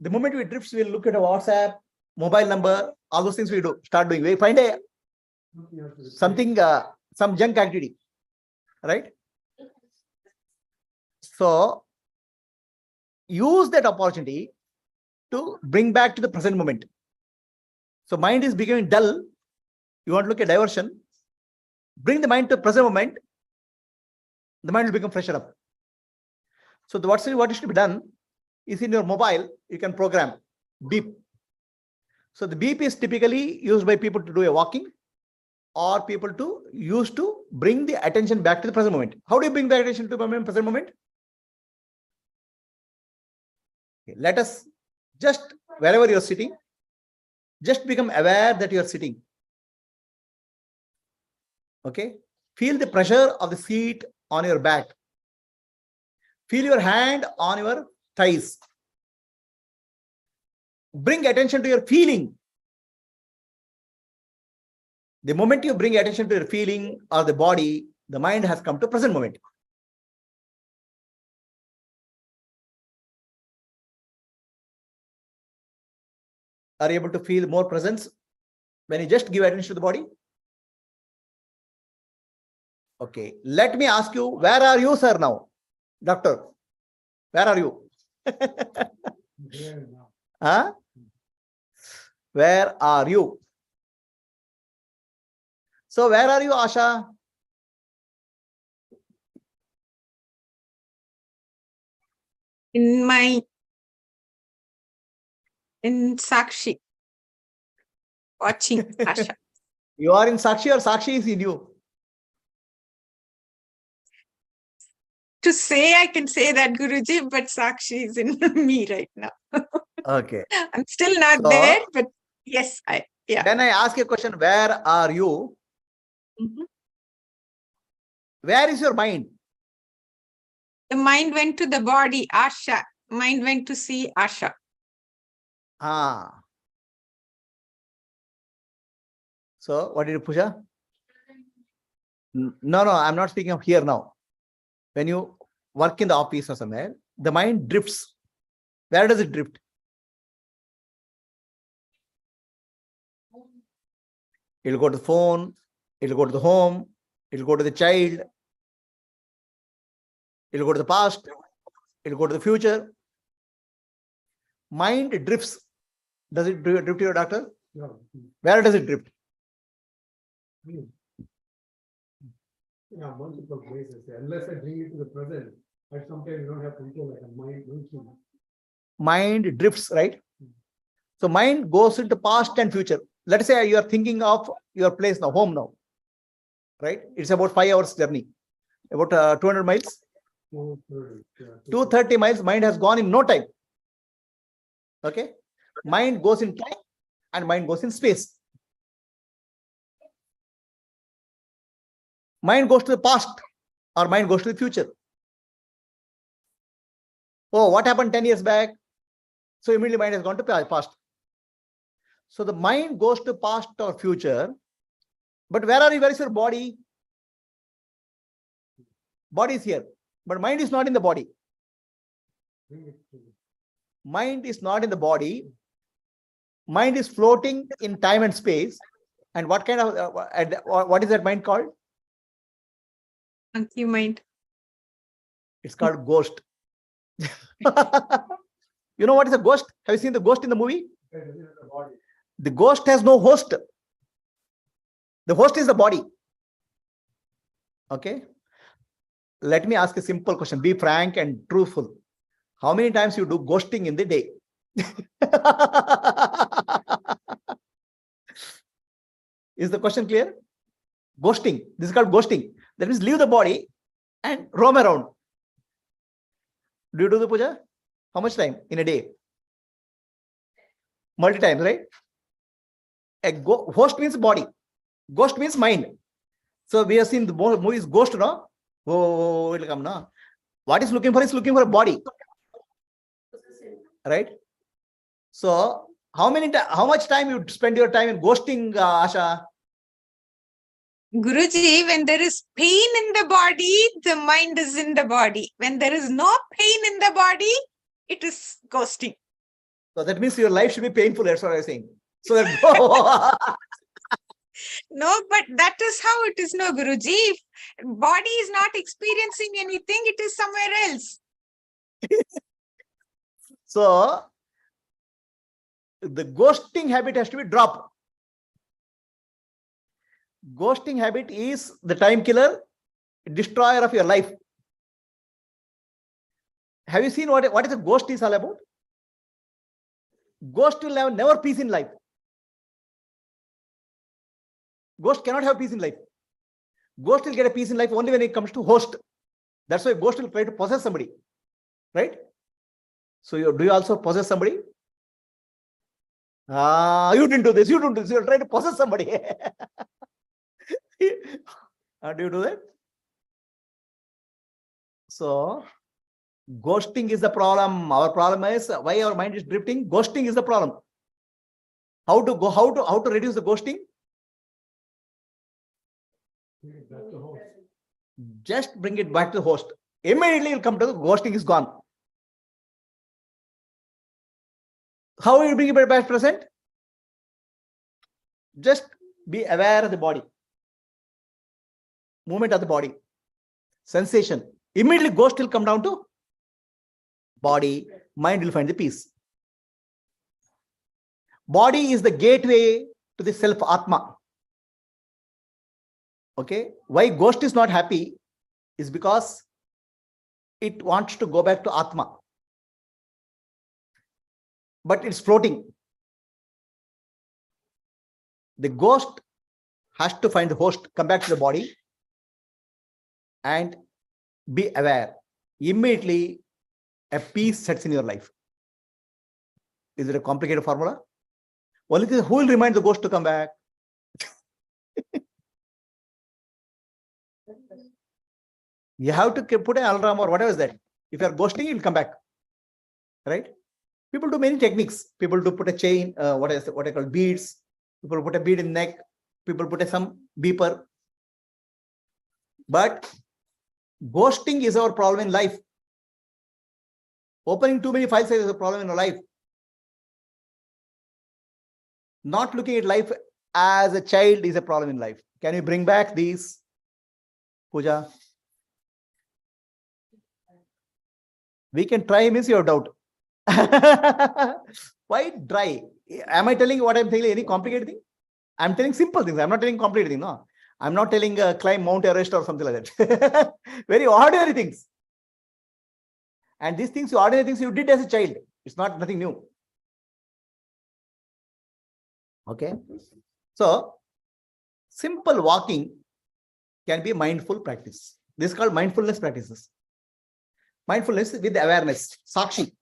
S1: The moment we drifts, we'll look at a WhatsApp, mobile number, all those things we do. Start doing. We find a something, some junk activity, right? So use that opportunity to bring back to the present moment. So mind is becoming dull. You want to look at diversion. Bring the mind to the present moment. The mind will become fresher up. So what should be done is in your mobile, you can program beep. So the beep is typically used by people to do a walking or people to use to bring the attention back to the present moment. How do you bring the attention to the present moment? Okay, let us just, wherever you're sitting, just become aware that you're sitting. Okay. Feel the pressure of the seat on your back. Feel your hand on your thighs. Bring attention to your feeling. The moment you bring attention to your feeling or the body, the mind has come to present moment. Are you able to feel more presence when you just give attention to the body? Okay. Let me ask you, where are you, sir, now? Doctor, where are you? Huh? Where are you? So where are you, Asha?
S4: In Sakshi, watching Asha.
S1: You are in Sakshi or Sakshi is in you?
S4: To say, I can say that, Guruji, but Sakshi is in me right now.
S1: Okay.
S4: I'm still not
S1: So,
S4: there, but yes, yeah.
S1: Then I ask you a question, where are you?
S4: Mhm.
S1: Where is your mind?
S4: The mind went to the body, Asha. Mind went to see Asha.
S1: Ah. So what did you, Pusha? No, I'm not speaking of here now. When you work in the office or somewhere, the mind drifts. Where does it drift? It'll go to the phone, it'll go to the home, it'll go to the child, it'll go to the past, it'll go to the future. Mind drifts. Does it drift to your doctor?
S8: No.
S1: Where does it drift?
S8: Yeah, multiple places. Unless I bring it to the present, I sometimes don't have control like a mind.
S1: mind drifts, right? So mind goes into past and future. Let's say you are thinking of your place now, home now, right? It's about 5 hours journey, about 200 miles. 230 miles, mind has gone in no time. Okay? Mind goes in time and mind goes in space. Mind goes to the past or mind goes to the future. Oh, what happened 10 years back? So immediately mind has gone to past. So the mind goes to past or future. But where are you? Where is your body? Body is here. But mind is not in the body. Mind is not in the body. Mind is floating in time and space. And what kind of, what is that mind called?
S4: Monkey mind.
S1: It's called ghost. You know what is a ghost? Have you seen the ghost in the movie? The ghost has no host. The host is the body. Okay. Let me ask a simple question. Be frank and truthful. How many times you do ghosting in the day? Is the question clear? Ghosting. This is called ghosting. That means leave the body and roam around. Do you do the puja? How much time in a day? Multi times, right? Host means body. Ghost means mind. So we have seen the movies Ghost, no? Oh, it'll come, no? What is looking for? Is looking for a body. Right? So how much time you spend your time in ghosting, Asha?
S4: Guruji, when there is pain in the body, the mind is in the body. When there is no pain in the body, it is ghosting.
S1: So that means your life should be painful. That's what I'm saying. So that
S4: No, but that is how it is, no, Guruji. If body is not experiencing anything, it is somewhere else.
S1: So the ghosting habit has to be dropped. Ghosting habit is the time killer, destroyer of your life. Have you seen what is a ghost is all about? Ghost will have never peace in life. Ghost cannot have peace in life. Ghost will get a peace in life only when it comes to host. That's why ghost will try to possess somebody. Right? So do you also possess somebody? You didn't do this, you didn't do this. You're trying to possess somebody. Do you do that? So ghosting is the problem. Our problem is why our mind is drifting. Ghosting is the problem. How to reduce the ghosting? Just bring it back to the host. Immediately you'll come to the ghosting is gone. How will you bring it back to present? Just be aware of the body. Movement of the body. Sensation. Immediately ghost will come down to body. Mind will find the peace. Body is the gateway to the self Atma. Okay. Why ghost is not happy is because it wants to go back to Atma. But it's floating. The ghost has to find the host, come back to the body and be aware. Immediately a peace sets in your life. Is it a complicated formula? Only thing, who will remind the ghost to come back? You have to put an alarm or whatever is that. If you are ghosting, it will come back. Right? People do many techniques. People do put a chain, what I call beads. People put a bead in neck. People put some beeper. But ghosting is our problem in life. Opening too many file sizes is a problem in our life. Not looking at life as a child is a problem in life. Can you bring back these, Pooja? We can try means you have doubt. Why try? Am I telling you what I'm telling? Any complicated thing? I'm telling simple things. I'm not telling complicated things. No, I'm not telling climb Mount Everest or something like that. Very ordinary things. And these things, ordinary things you did as a child. It's not nothing new. Okay. So simple walking can be mindful practice. This is called mindfulness practices. Mindfulness with awareness. Sakshi.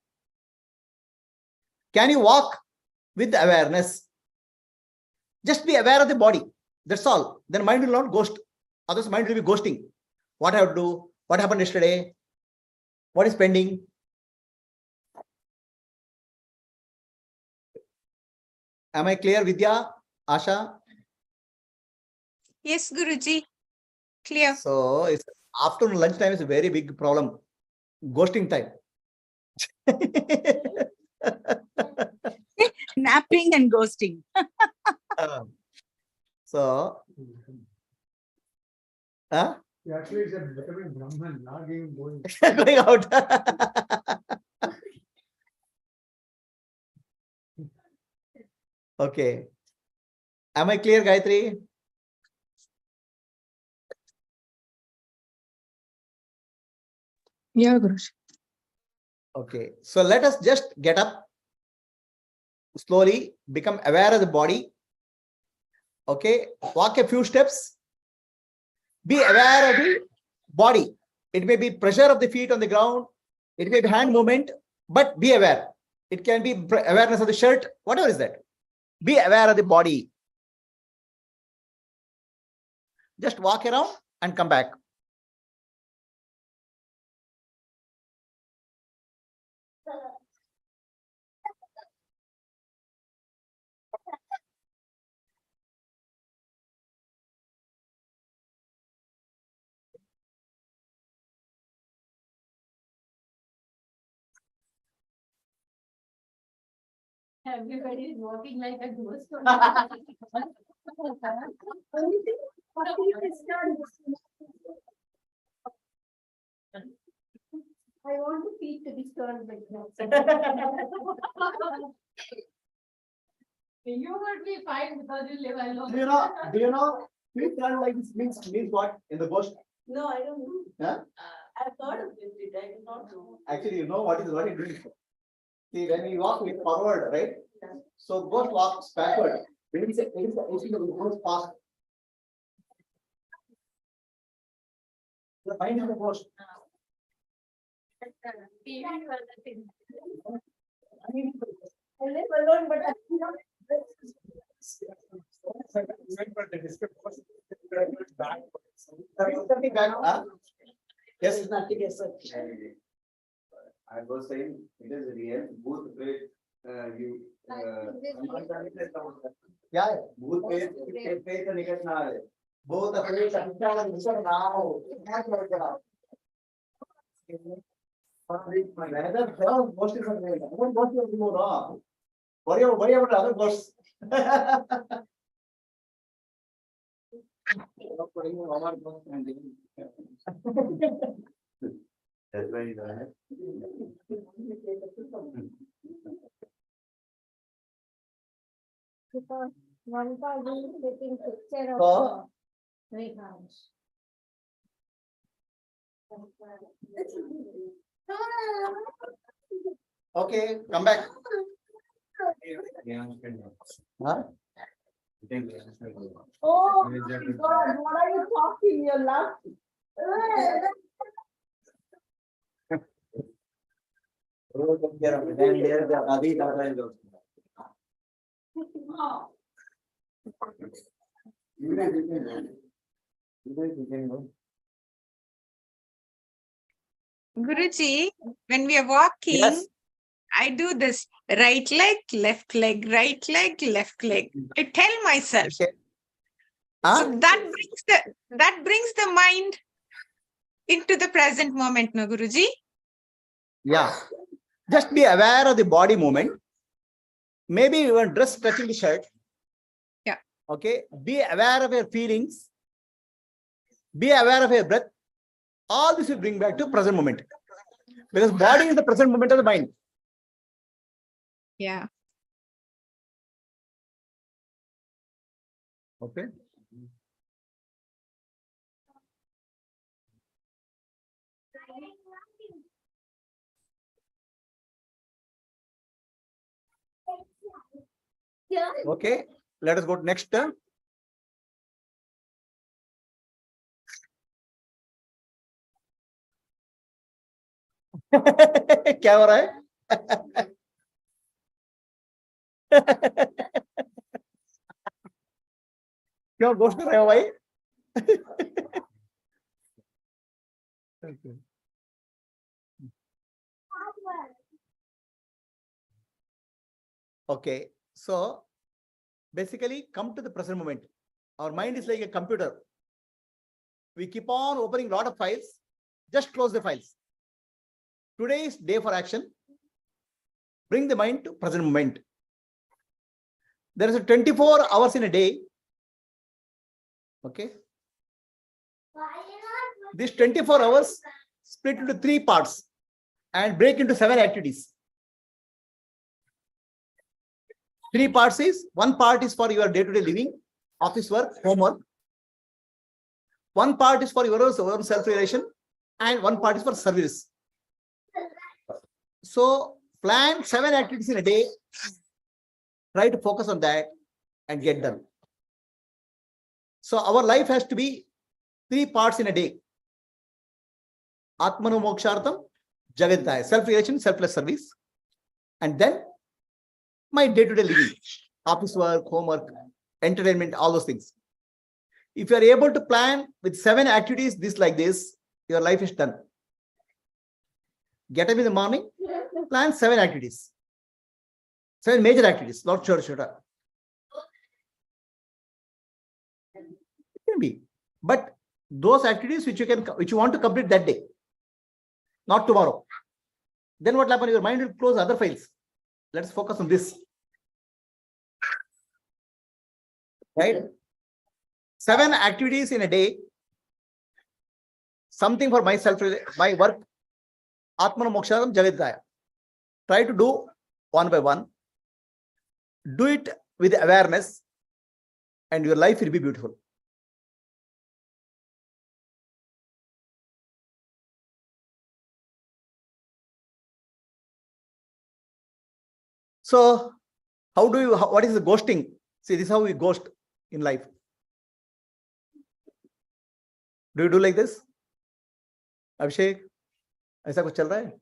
S1: Can you walk with awareness? Just be aware of the body. That's all. Then mind will not ghost. Otherwise, mind will be ghosting. What I have to do? What happened yesterday? What is pending? Am I clear, Vidya? Asha?
S4: Yes, Guruji. Clear.
S1: So it's afternoon lunchtime is a very big problem. Ghosting time.
S5: Napping and ghosting.
S1: So, huh?
S8: You actually said becoming Brahman, not even going.
S1: Going out. Okay. Am I clear, Gayatri?
S7: Yeah, Guruji.
S1: Okay. So let us just get up slowly, become aware of the body. Okay. Walk a few steps. Be aware of the body. It may be pressure of the feet on the ground. It may be hand movement, but be aware. It can be awareness of the shirt, whatever is that. Be aware of the body. Just walk around and come back.
S3: Everybody is walking like a ghost. I want the feet to be turned like that. You would be fine because you live alone.
S1: Do you know, feet turn like this means what in the ghost?
S9: No, I don't know.
S1: Huh?
S9: I've heard of it, I do not know.
S1: Actually, you know what it means. See, when we walk with forward, right? So ghost walks backward. When we say it goes fast. The mind of the ghost.
S3: I live alone, but I cannot.
S1: Yes.
S6: I was saying it is real. Both way you.
S1: Yeah.
S6: Both way to निकट ना आए.
S1: Both the place and now. Ghost is worry about other ghosts.
S6: That's why you don't have.
S3: Because one person is taking picture
S1: So-
S3: of the Vichara.
S1: Okay, come back. Huh?
S3: Oh my God, what are you talking? You're laughing.
S4: Guruji, when we are walking,
S1: Yes.
S4: I do this right leg, left leg, right leg, left leg. I tell myself.
S1: Okay.
S4: So
S1: Huh?
S4: that brings the mind into the present moment, no, Guruji?
S1: Yeah. Just be aware of the body movement. Maybe your dress touching the shirt.
S4: Yeah.
S1: Okay. Be aware of your feelings. Be aware of your breath. All this will bring back to present moment. Because body is the present moment of the mind.
S4: Yeah.
S1: Okay. Okay, let us go to next. क्या हो रहा है? क्यों घोष कर रहे हो भाई? Okay, so basically come to the present moment. Our mind is like a computer. We keep on opening a lot of files. Just close the files. Today is day for action. Bring the mind to present moment. There is a 24 hours in a day. Okay. These 24 hours split into 3 parts and break into 7 activities. 3 parts is, one part is for your day-to-day living, office work, homework. One part is for your own self-realization, and one part is for service. So plan 7 activities in a day. Try to focus on that and get done. So our life has to be 3 parts in a day. Atmano mokshartam jagaditaya, self-realization, selfless service. And then my day-to-day living, office work, homework, entertainment, all those things. If you are able to plan with 7 activities, this like this, your life is done. Get up in the morning, plan 7 activities. 7 major activities, not short. It can be. But those activities which you want to complete that day, not tomorrow. Then what will happen? Your mind will close other files. Let's focus on this. Right? 7 activities in a day. Something for myself, my work. Atmana moksharam jagaditaya. Try to do one by one. Do it with awareness, and your life will be beautiful. So, what is the ghosting? See, this is how we ghost in life. Do you do like this? Abhishek, ऐसा कुछ चल रहा है?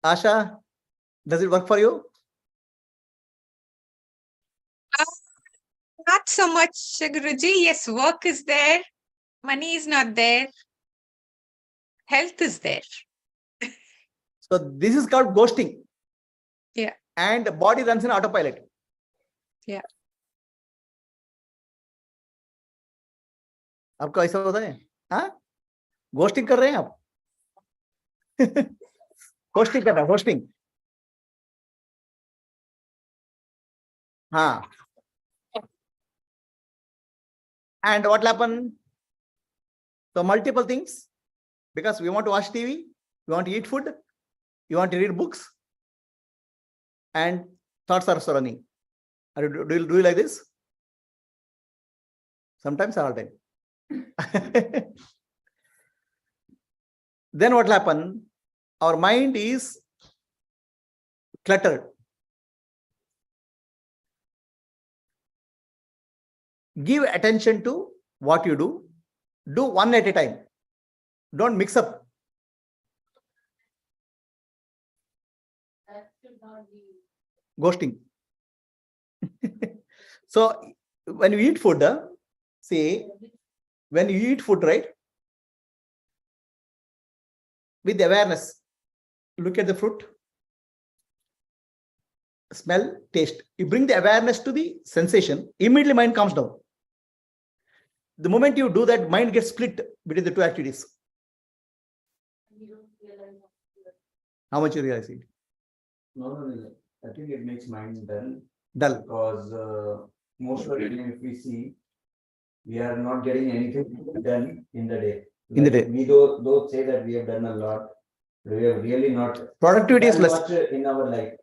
S1: Asha, does it work for you?
S4: Not so much, Guruji. Yes, work is there. Money is not there. Health is there.
S1: So this is called ghosting.
S4: Yeah.
S1: And the body runs in autopilot.
S4: Yeah.
S1: आपका ऐसा होता है? हाँ? Ghosting कर रहे हैं आप? Ghosting कर रहा है, घोस्टिंग. हाँ. And what will happen? So multiple things, because we want to watch TV, we want to eat food, you want to read books, and thoughts are running. Do you like this? Sometimes or all time. Then what will happen? Our mind is cluttered. Give attention to what you do. Do one at a time. Don't mix up. Ghosting. So when you eat food, see, when you eat food, right? With awareness, look at the fruit, smell, taste. You bring the awareness to the sensation, immediately mind comes down. The moment you do that, mind gets split between the 2 activities. How much you realize it?
S6: No. I think it makes mind dull.
S1: Dull.
S6: Because most of the time, if we see, we are not getting anything done in the day.
S1: In the day.
S6: We don't say that we have done a lot. We have really not.
S1: Productivity is
S6: done
S1: less.
S6: much in our life.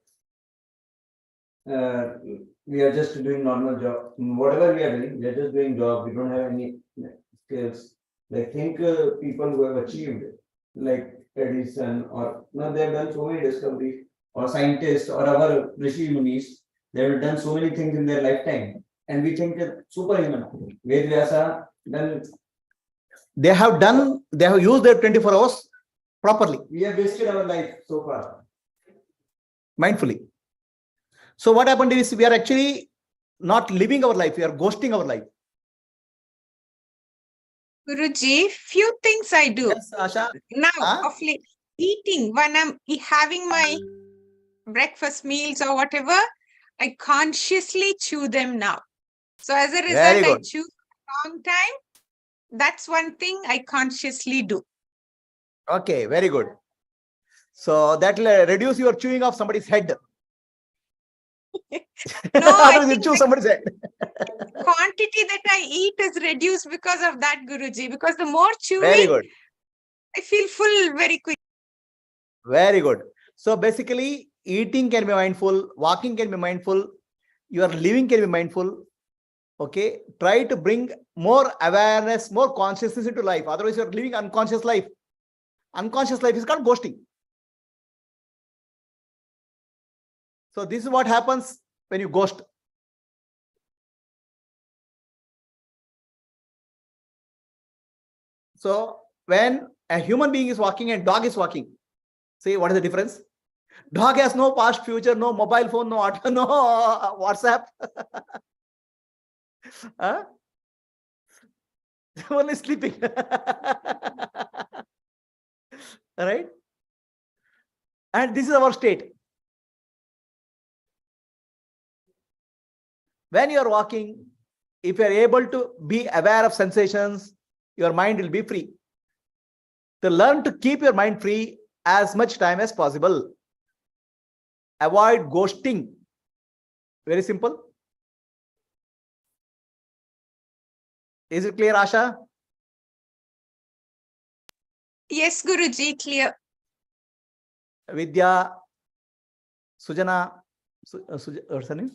S6: We are just doing normal job. Whatever we are doing, we are just doing job. We don't have any skills. Like think people who have achieved, like tradition, or they have done so many discoveries, or scientists, or our Rishi Munis, they have done so many things in their lifetime, and we think that superhuman. Ved Vyasa, then
S1: they have used their 24 hours properly,
S6: we have wasted our life so far.
S1: mindfully. So what happened is we are actually not living our life, we are ghosting our life.
S4: Guruji, few things I do.
S1: Yes, Asha.
S4: Now,
S1: Huh?
S4: of late, eating, when I'm having my breakfast meals or whatever, I consciously chew them now. So as a
S1: Very
S4: result, I
S1: good.
S4: chew for a long time. That's one thing I consciously do.
S1: Okay, very good. So that will reduce your chewing of somebody's head.
S4: No, I
S1: Otherwise you
S4: think
S1: chew
S4: the
S1: somebody's head.
S4: quantity that I eat is reduced because of that, Guruji. Because the more
S1: Very
S4: chewing,
S1: good.
S4: I feel full very quick.
S1: Very good. So basically, eating can be mindful, walking can be mindful, your living can be mindful. Okay, try to bring more awareness, more consciousness into life. Otherwise, you're living unconscious life. Unconscious life is called ghosting. So this is what happens when you ghost. So when a human being is walking and dog is walking, see what is the difference? Dog has no past, future, no mobile phone, no auto, no WhatsApp. Huh? Only sleeping. Right? And this is our state. When you are walking, if you are able to be aware of sensations, your mind will be free. To learn to keep your mind free as much time as possible. Avoid ghosting. Very simple. Is it clear, Asha?
S4: Yes, Guruji, clear.
S1: Vidya, Sujana, what's her name?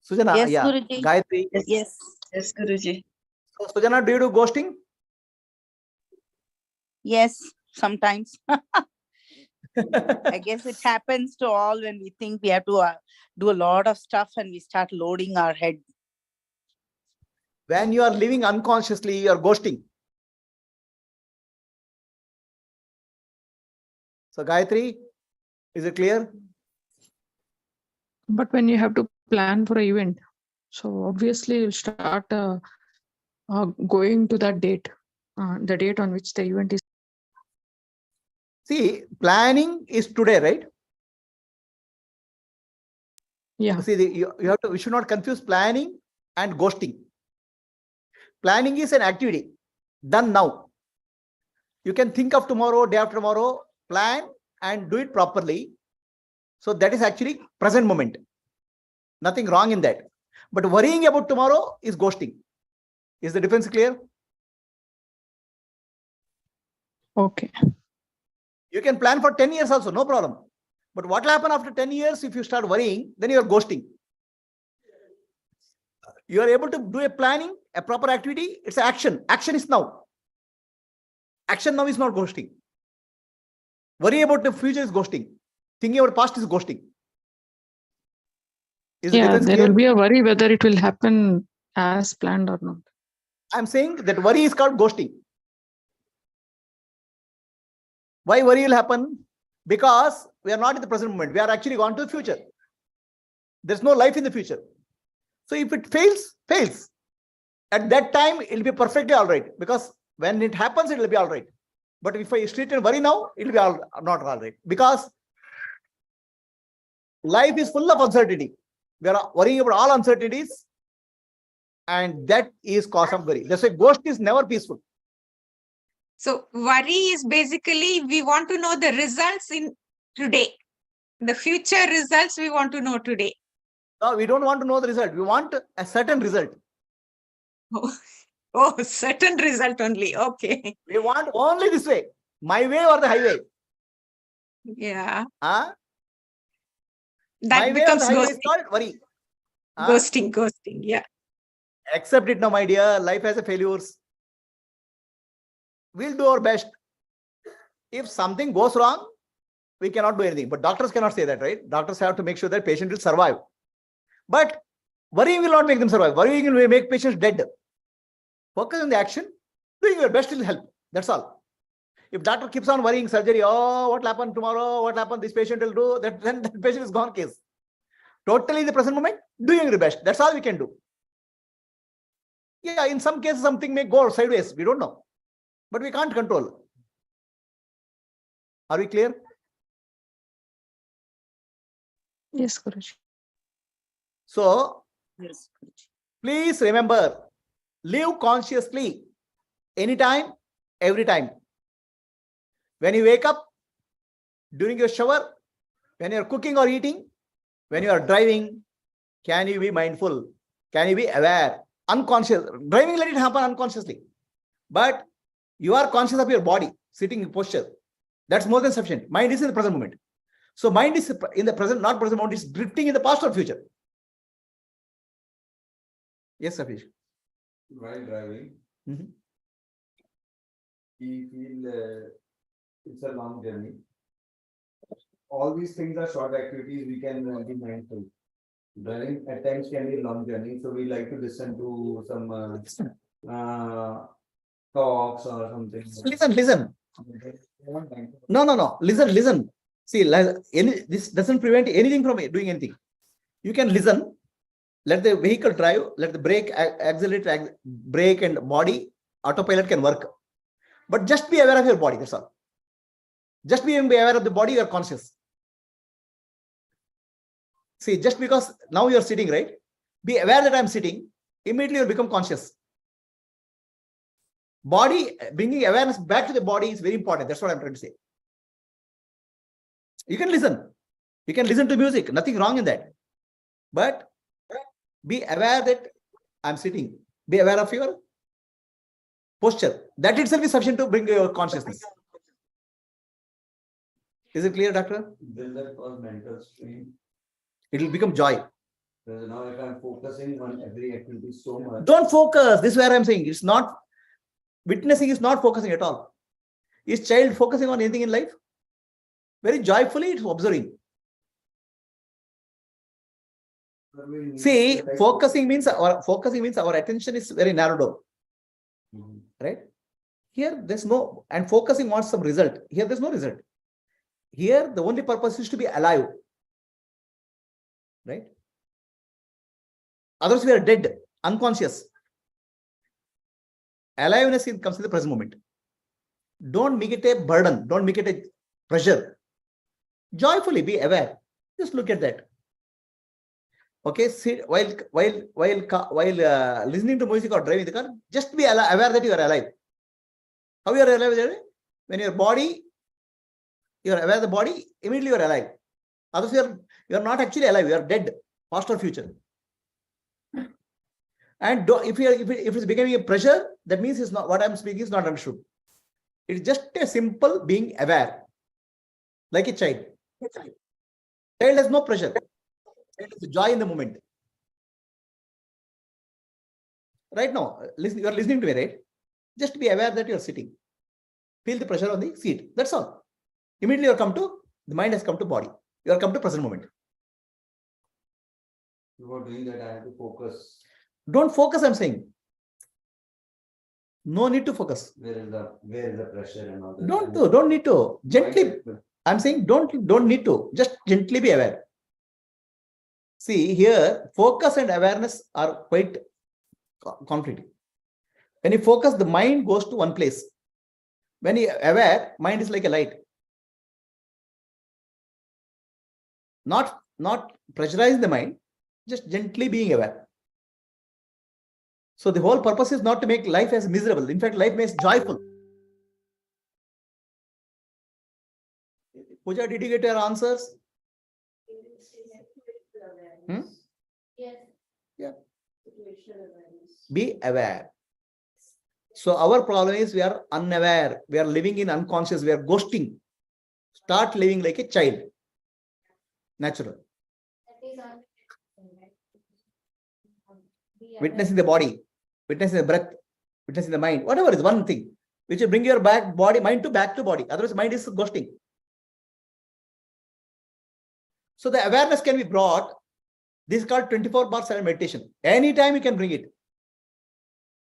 S1: Sujana,
S5: Yes,
S1: yeah.
S5: Guruji.
S1: Gayatri.
S10: Yes, yes, Guruji.
S1: So, Sujana, do you do ghosting?
S5: Yes, sometimes. I guess it happens to all when we think we have to do a lot of stuff and we start loading our head.
S1: When you are living unconsciously, you are ghosting. So, Gayatri, is it clear?
S7: But when you have to plan for an event, so obviously you'll start going to that date, the date on which the event is.
S1: See, planning is today, right?
S7: Yeah.
S1: See, we should not confuse planning and ghosting. Planning is an activity done now. You can think of tomorrow, day after tomorrow, plan and do it properly. So that is actually present moment. Nothing wrong in that. But worrying about tomorrow is ghosting. Is the difference clear?
S7: Okay.
S1: You can plan for 10 years also, no problem. But what will happen after 10 years if you start worrying? Then you are ghosting. You are able to do a planning, a proper activity. It's action. Action is now. Action now is not ghosting. Worry about the future is ghosting. Thinking about past is ghosting. Is the
S7: Yeah,
S1: difference
S7: there
S1: clear?
S7: will be a worry whether it will happen as planned or not.
S1: I'm saying that worry is called ghosting. Why worry will happen? Because we are not in the present moment. We are actually gone to the future. There's no life in the future. So if it fails, fails. At that time, it will be perfectly all right. Because when it happens, it will be all right. But if I sit and worry now, it will be not all right. Because life is full of uncertainty. We are worrying about all uncertainties. And that is cause of worry. That's why ghost is never peaceful.
S4: So worry is basically we want to know the results in today. The future results we want to know today.
S1: No, we don't want to know the result. We want a certain result.
S4: Oh, certain result only. Okay.
S1: We want only this way. My way or the highway.
S4: Yeah.
S1: Huh?
S4: That
S1: My way or
S4: becomes
S1: the highway is
S4: ghosting.
S1: called worry. Huh?
S4: Ghosting. Yeah.
S1: Accept it now, my dear. Life has a failures. We'll do our best. If something goes wrong, we cannot do anything. But doctors cannot say that, right? Doctors have to make sure that patient will survive. But worrying will not make them survive. Worrying will make patients dead. Focus on the action. Doing your best will help. That's all. If doctor keeps on worrying surgery, oh, what will happen tomorrow? What will happen? This patient will do. Then that patient is gone case. Totally in the present moment, doing your best. That's all we can do. Yeah, in some cases, something may go sideways. We don't know. But we can't control. Are we clear?
S7: Yes, Guruji.
S1: So,
S5: Yes.
S1: please remember, live consciously anytime, every time. When you wake up, during your shower, when you are cooking or eating, when you are driving, can you be mindful? Can you be aware? Unconscious. Driving, let it happen unconsciously. But you are conscious of your body, sitting in posture. That's more than sufficient. Mind is in the present moment. So mind is in the present, not present moment, is drifting in the past or future. Yes, Safish.
S6: While driving,
S1: Mhm.
S6: we feel it's a long journey. All these things are short activities, we can be mindful. Driving at times can be a long journey, so we like to listen to some talks or something.
S1: Listen. No. Listen. See, this doesn't prevent anything from doing anything. You can listen. Let the vehicle drive. Let the brake, accelerate, brake and body, autopilot can work. But just be aware of your body. That's all. Just be aware of the body. You are conscious. See, just because now you are sitting, right? Be aware that I am sitting. Immediately you will become conscious. Body, bringing awareness back to the body is very important. That's what I'm trying to say. You can listen. You can listen to music. Nothing wrong in that. But be aware that I'm sitting. Be aware of your posture. That itself is sufficient to bring your consciousness. Is it clear, doctor?
S6: Will that cause mental strain?
S1: It will become joy.
S6: Because now if I'm focusing on every activity so much.
S1: Don't focus. This is where I'm saying. It's not, witnessing is not focusing at all. Is child focusing on anything in life? Very joyfully, it's observing. See, focusing means our attention is very narrowed down. Right? Here, there's no, and focusing wants some result. Here, there's no result. Here, the only purpose is to be alive. Right? Otherwise, we are dead, unconscious. Aliveness comes in the present moment. Don't make it a burden. Don't make it a pressure. Joyfully be aware. Just look at that. Okay, sit while listening to music or driving the car. Just be aware that you are alive. How you are alive? When your body, you are aware of the body. Immediately you are alive. Otherwise, you are not actually alive. You are dead, past or future. And if it's becoming a pressure, that means it's not what I'm speaking is not understood. It's just a simple being aware, like a child. Child has no pressure. Child has joy in the moment. Right now, listen. You are listening to me, right? Just be aware that you are sitting. Feel the pressure on the seat. That's all. Immediately you come to the mind has come to body. You are come to present moment.
S6: Before doing that, I have to focus.
S1: Don't focus, I'm saying. No need to focus.
S6: Where is the pressure and all that?
S1: Don't need to. Gently. I'm saying don't need to. Just gently be aware. See, here, focus and awareness are quite conflicting. When you focus, the mind goes to one place. When you are aware, mind is like a light. Not pressurize the mind, just gently being aware. So the whole purpose is not to make life as miserable. In fact, life makes joyful. Pooja, did you get your answers?
S3: Yes.
S1: Yeah. Be aware. So our problem is we are unaware. We are living in unconscious. We are ghosting. Start living like a child. Natural. Witnessing the body, witnessing the breath, witnessing the mind, whatever is one thing. which will bring your mind to back to body. Otherwise, mind is ghosting. So the awareness can be brought. This is called 24/7 meditation. Anytime you can bring it.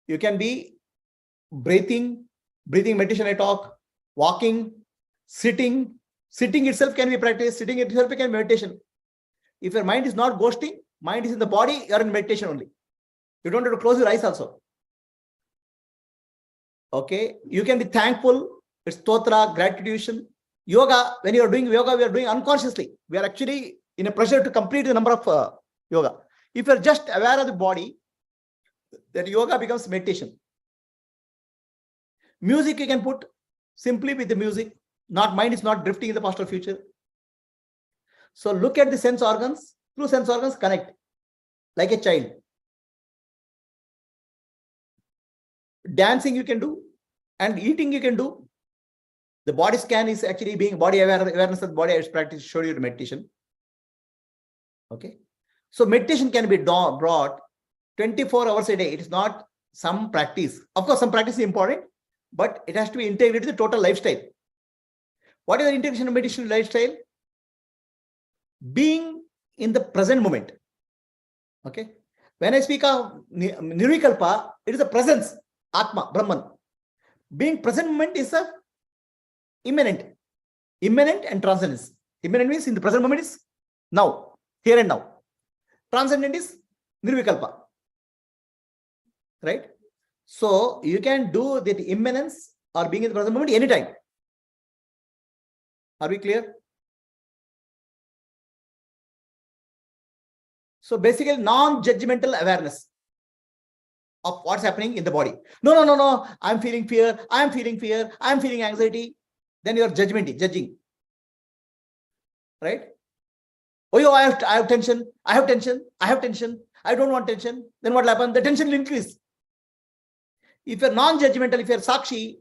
S1: You can be breathing meditation I talk, walking, sitting. Sitting itself can be practice. Sitting itself can be meditation. If your mind is not ghosting, mind is in the body, you are in meditation only. You don't have to close your eyes also. Okay, you can be thankful. It's stotra, gratitude. Yoga, when you are doing yoga, we are doing unconsciously. We are actually in a pressure to complete the number of yoga. If you are just aware of the body, then yoga becomes meditation. Music you can put simply with the music. Not mind is not drifting in the past or future. So look at the sense organs. Through sense organs, connect like a child. Dancing you can do, and eating you can do. The body scan is actually being body awareness of the body. I practice showed you the meditation. Okay, so meditation can be brought 24 hours a day. It is not some practice. Of course, some practice is important, but it has to be integrated to the total lifestyle. What is the integration of meditation lifestyle? Being in the present moment. Okay, when I speak of nirvikalpa, it is a presence, Atma, Brahman. Being present moment is a immanent and transcendence. Immanent means in the present moment is now, here and now. Transcendent is nirvikalpa. Right? So you can do that immanence or being in the present moment anytime. Are we clear? So basically non-judgmental awareness of what's happening in the body. No. I'm feeling fear. I'm feeling anxiety. Then you are judging. Right? Oh, I have tension. I have tension. I don't want tension. Then what will happen? The tension will increase. If you're non-judgmental, if you're sakshi,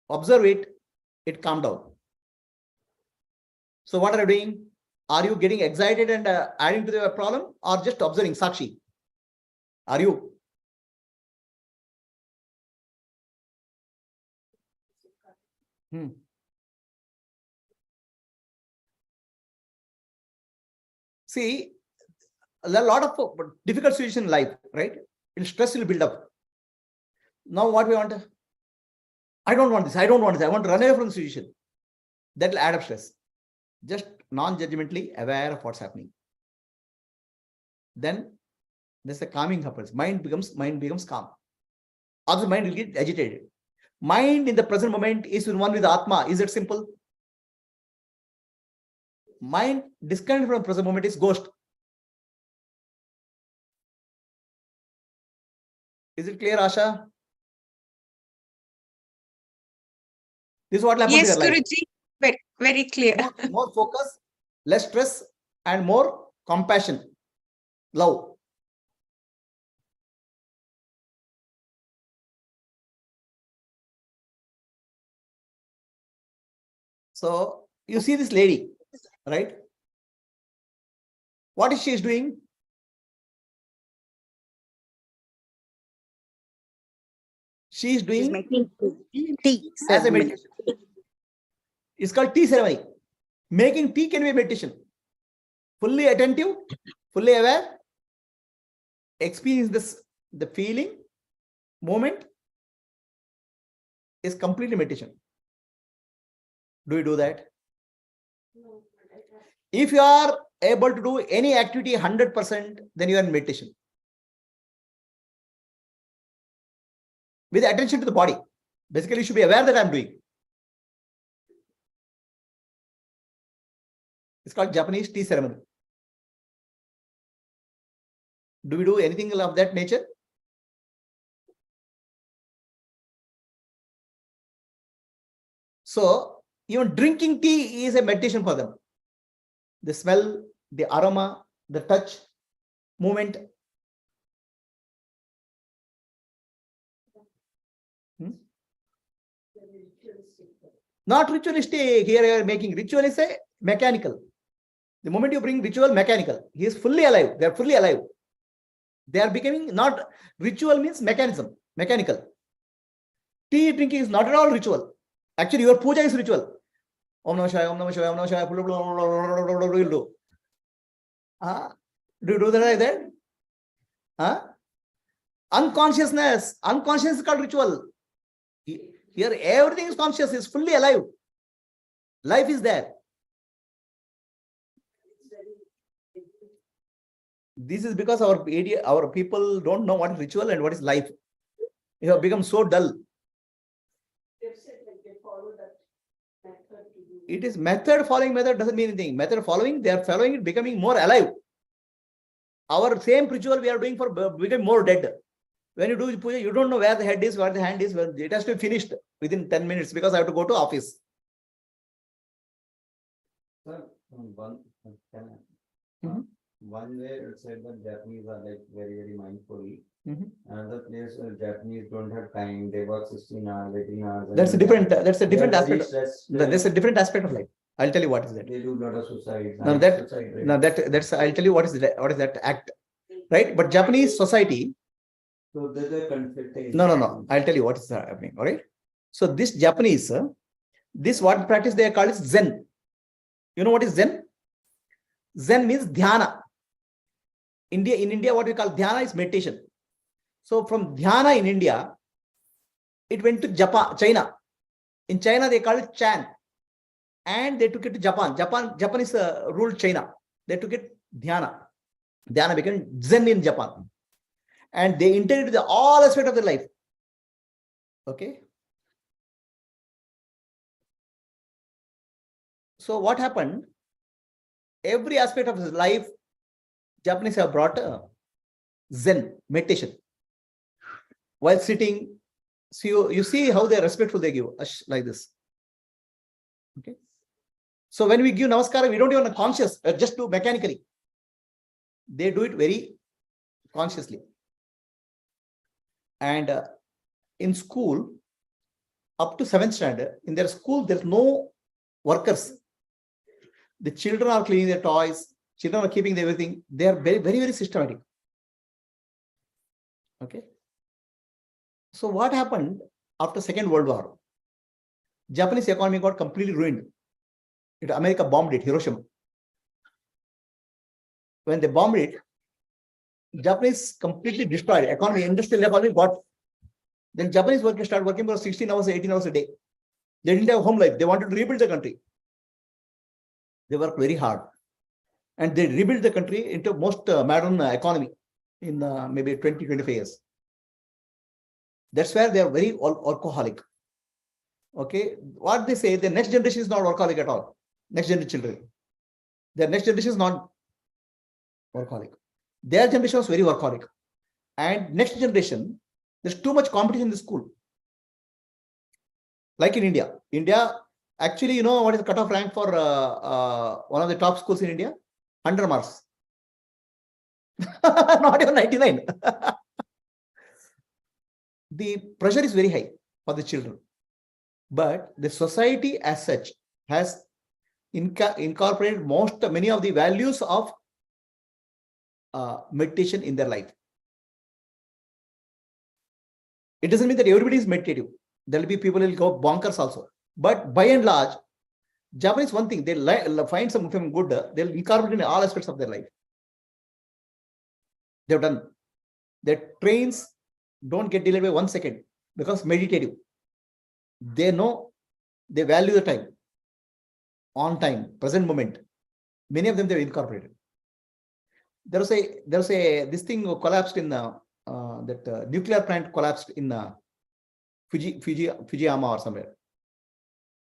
S1: observe it, it calm down. So what are you doing? Are you getting excited and adding to the problem, or just observing sakshi? Are you? See, a lot of difficult situation in life, right? Stress will build up. Now what we want? I don't want this. I want to run away from the situation. That will add up stress. Just non-judgmentally aware of what's happening. Then there's a calming happens. Mind becomes calm. Other mind will get agitated. Mind in the present moment is in one with Atma. Is it simple? Mind disconnected from the present moment is ghost. Is it clear, Asha? This is what happens
S4: Yes,
S1: in your life.
S4: Guruji, very clear.
S1: More focus, less stress, and more compassion, love. So you see this lady, right? What is she doing? She is doing
S5: making tea
S1: as a
S5: ceremony.
S1: meditation. It's called tea ceremony. Making tea can be a meditation. Fully attentive, fully aware, experience this, the feeling, moment is completely meditation. Do you do that?
S3: No.
S1: If you are able to do any activity 100%, then you are in meditation. With attention to the body. Basically, you should be aware that I'm doing. It's called Japanese tea ceremony. Do we do anything of that nature? So, even drinking tea is a meditation for them. The smell, the aroma, the touch, movement. Not ritualistic. Here you are making ritual is a mechanical. The moment you bring ritual, mechanical. He is fully alive. They are fully alive. They are becoming not ritual means mechanism, mechanical. Tea drinking is not at all ritual. Actually, your puja is ritual. Om Namah Shivaya, Om Namah Shivaya, Om Namah Shivaya, you'll do. Do you do that like that? Unconsciousness is called ritual. Here, everything is conscious, is fully alive. Life is there. This is because our people don't know what is ritual and what is life. You have become so dull. It is method following. Method doesn't mean anything. Method following, they are following it, becoming more alive. Our same ritual we are doing for becoming more dead. When you do puja, you don't know where the head is, where the hand is. It has to be finished within 10 minutes because I have to go to office.
S6: Sir, one way it said that Japanese are like very, very mindful. Another place where Japanese don't have time, they work 16 hours, 18 hours.
S1: That's a different aspect. That's a different aspect of life. I'll tell you what is that.
S6: They do a lot of suicide.
S1: Now that's I'll tell you what is that act, right? But Japanese society.
S6: So there's a conflicting.
S1: No. I'll tell you what is happening. All right. So this Japanese, this what practice they call is Zen. You know what is Zen? Zen means dhyana. In India, what we call dhyana is meditation. So from dhyana in India, it went to Japan, China. In China, they call it Chan. And they took it to Japan. Japan is ruled China. They took it dhyana. Dhyana became Zen in Japan. And they integrated all aspects of their life. Okay. So what happened? Every aspect of his life, Japanese have brought Zen, meditation. While sitting, so you see how they're respectful they give, like this. Okay. So when we give namaskar, we don't even conscious, just do mechanically. They do it very consciously. And in school, up to 7th standard, in their school, there's no workers. The children are cleaning their toys, children are keeping everything. They are very, very, very systematic. Okay. So what happened after Second World War? Japanese economy got completely ruined. America bombed it, Hiroshima. When they bombed it, Japanese completely destroyed economy, industrial economy got. Then Japanese workers started working for 16 hours, 18 hours a day. They didn't have home life. They wanted to rebuild the country. They worked very hard. And they rebuilt the country into most modern economy in maybe 20, 25 years. That's where they are very alcoholic. Okay. What they say, the next generation is not workaholic at all. Next generation children. Their next generation is not workaholic. Their generation was very workaholic. And next generation, there's too much competition in the school. Like in India. India, actually, you know what is the cutoff rank for one of the top schools in India? 100 marks. Not even 99. The pressure is very high for the children. But the society as such has incorporated many of the values of meditation in their life. It doesn't mean that everybody is meditative. There will be people who will go bonkers also. But by and large, Japanese, one thing, they'll find something good, they'll incorporate in all aspects of their life. They've done. Their trains don't get delayed by 1 second because meditative. They know, they value the time, on time, present moment. Many of them they've incorporated. This thing collapsed in that nuclear plant collapsed in Fujiyama or somewhere.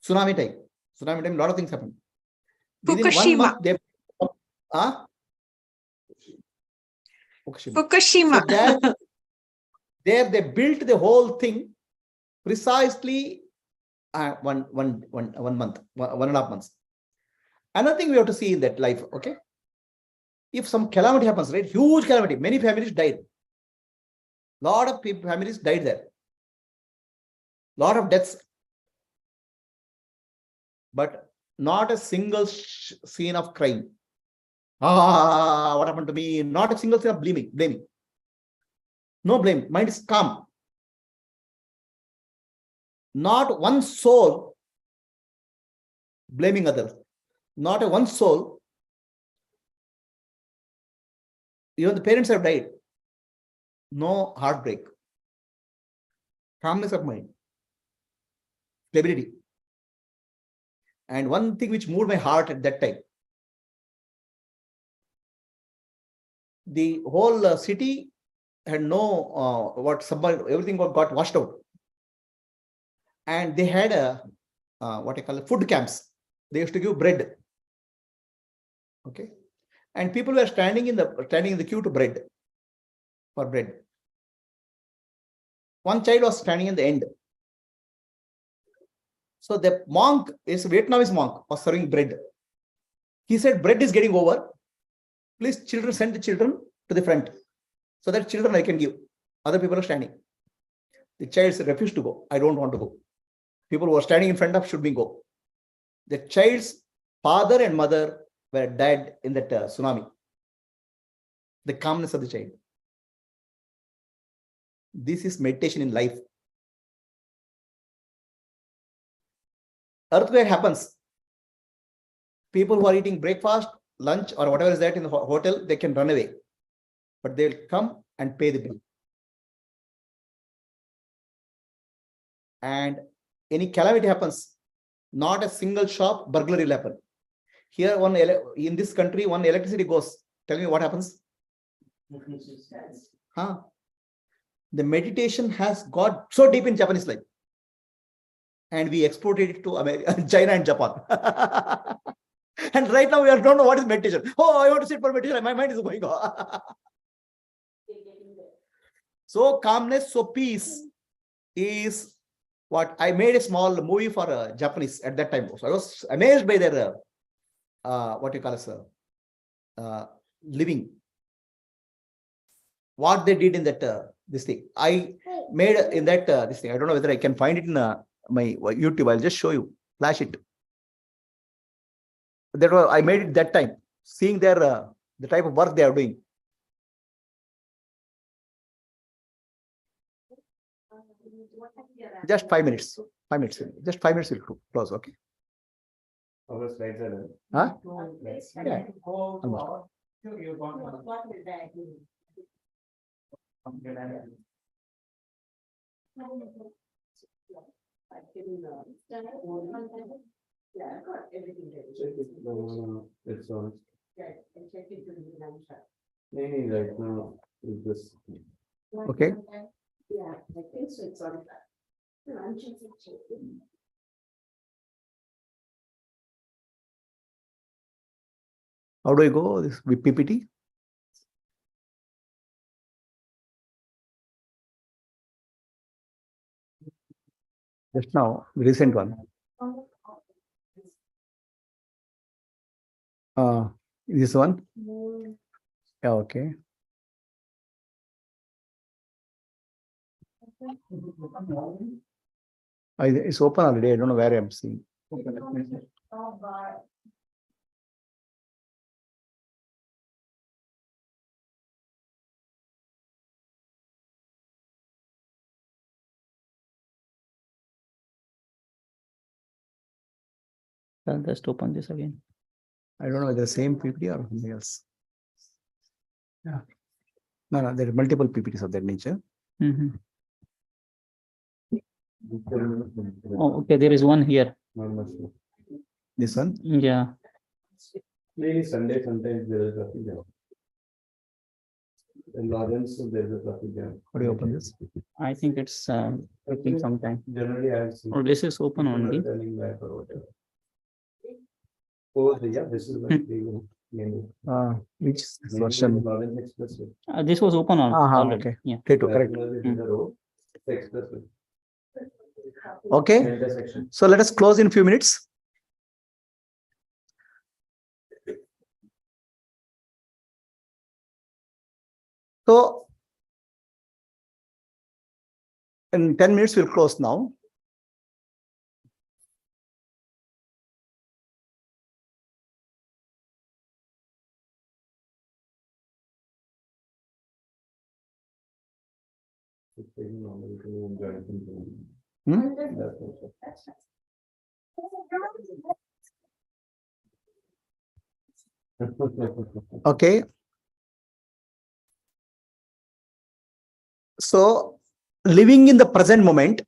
S1: Tsunami time, a lot of things happened. Within
S4: Fukushima.
S1: 1 month, they
S4: Fukushima.
S1: So there they built the whole thing precisely 1 month, 1.5 months. Another thing we have to see in that life, okay? If some calamity happens, right? Huge calamity, many families died. Lot of families died there. Lot of deaths. But not a single scene of crying. What happened to me? Not a single scene of blaming. No blame. Mind is calm. not one soul blaming others, not a one soul. Even the parents have died. No heartbreak. Calmness of mind. Stability. And one thing which moved my heart at that time, the whole city had no everything got washed out, and they had a what I call food camps. They used to give bread. Okay, and people were standing in the queue to for bread. One child was standing in the end. So the monk, is a Vietnamese monk, was serving bread. He said, bread is getting over. Please, children, send the children to the front, so that children I can give. Other people are standing. The child refused to go. I don't want to go. People who are standing in front of should be go. The child's father and mother were dead in that tsunami. The calmness of the child. This is meditation in life. Earthquake happens. People who are eating breakfast, lunch, or whatever is that in the hotel, they can run away. But they will come and pay the bill. And any calamity happens, not a single shop burglary will happen. Here, in this country, one electricity goes. Tell me what happens? Huh? The meditation has got so deep in Japanese life. And we exported it to America, China and Japan. And right now we don't know what is meditation. Oh, I want to sit for meditation. My mind is going on. So calmness, so peace is what I made a small movie for Japanese at that time. So I was amazed by their what you call as living. What they did in that this thing. I made in that this thing. I don't know whether I can find it in my YouTube. I'll just show you. Flash it. That was, I made it that time. Seeing their the type of work they are doing. Just 5 minutes. 5 minutes. Just 5 minutes will close. Okay.
S6: Our slides are done.
S1: Huh?
S2: Yeah.
S1: Almost.
S6: It's on. Maybe right now is this.
S1: Okay.
S3: Yeah, I think so. It's on that.
S1: How do I go? This with PPT? Just now, the recent one. This one? Yeah, okay. It's open already. I don't know where I'm seeing.
S2: Just open this again.
S1: I don't know whether the same PPT or something else. Yeah. No, there are multiple PPTs of that nature.
S2: Mm-hmm. Oh, okay. There is one here.
S1: This one?
S2: Yeah.
S6: Maybe Sunday, sometimes there is traffic jam. In Lawrence, there is a traffic jam.
S1: How do you open this?
S2: I think it's taking some time.
S6: Generally, I have seen.
S2: Oh, this is open
S6: people are
S2: only.
S6: turning back or whatever. Oh, yeah, this is what they do.
S1: Which
S6: Maybe
S1: version?
S6: Lawrence Expressway.
S2: This was open on. already.
S1: Okay.
S2: Yeah.
S1: Correct.
S6: This is the road, the expressway.
S1: Okay.
S6: Intersection.
S1: So let us close in a few minutes. So in 10 minutes, we'll close now.
S6: It's taking longer to join.
S1: Hmm? Okay. So living in the present moment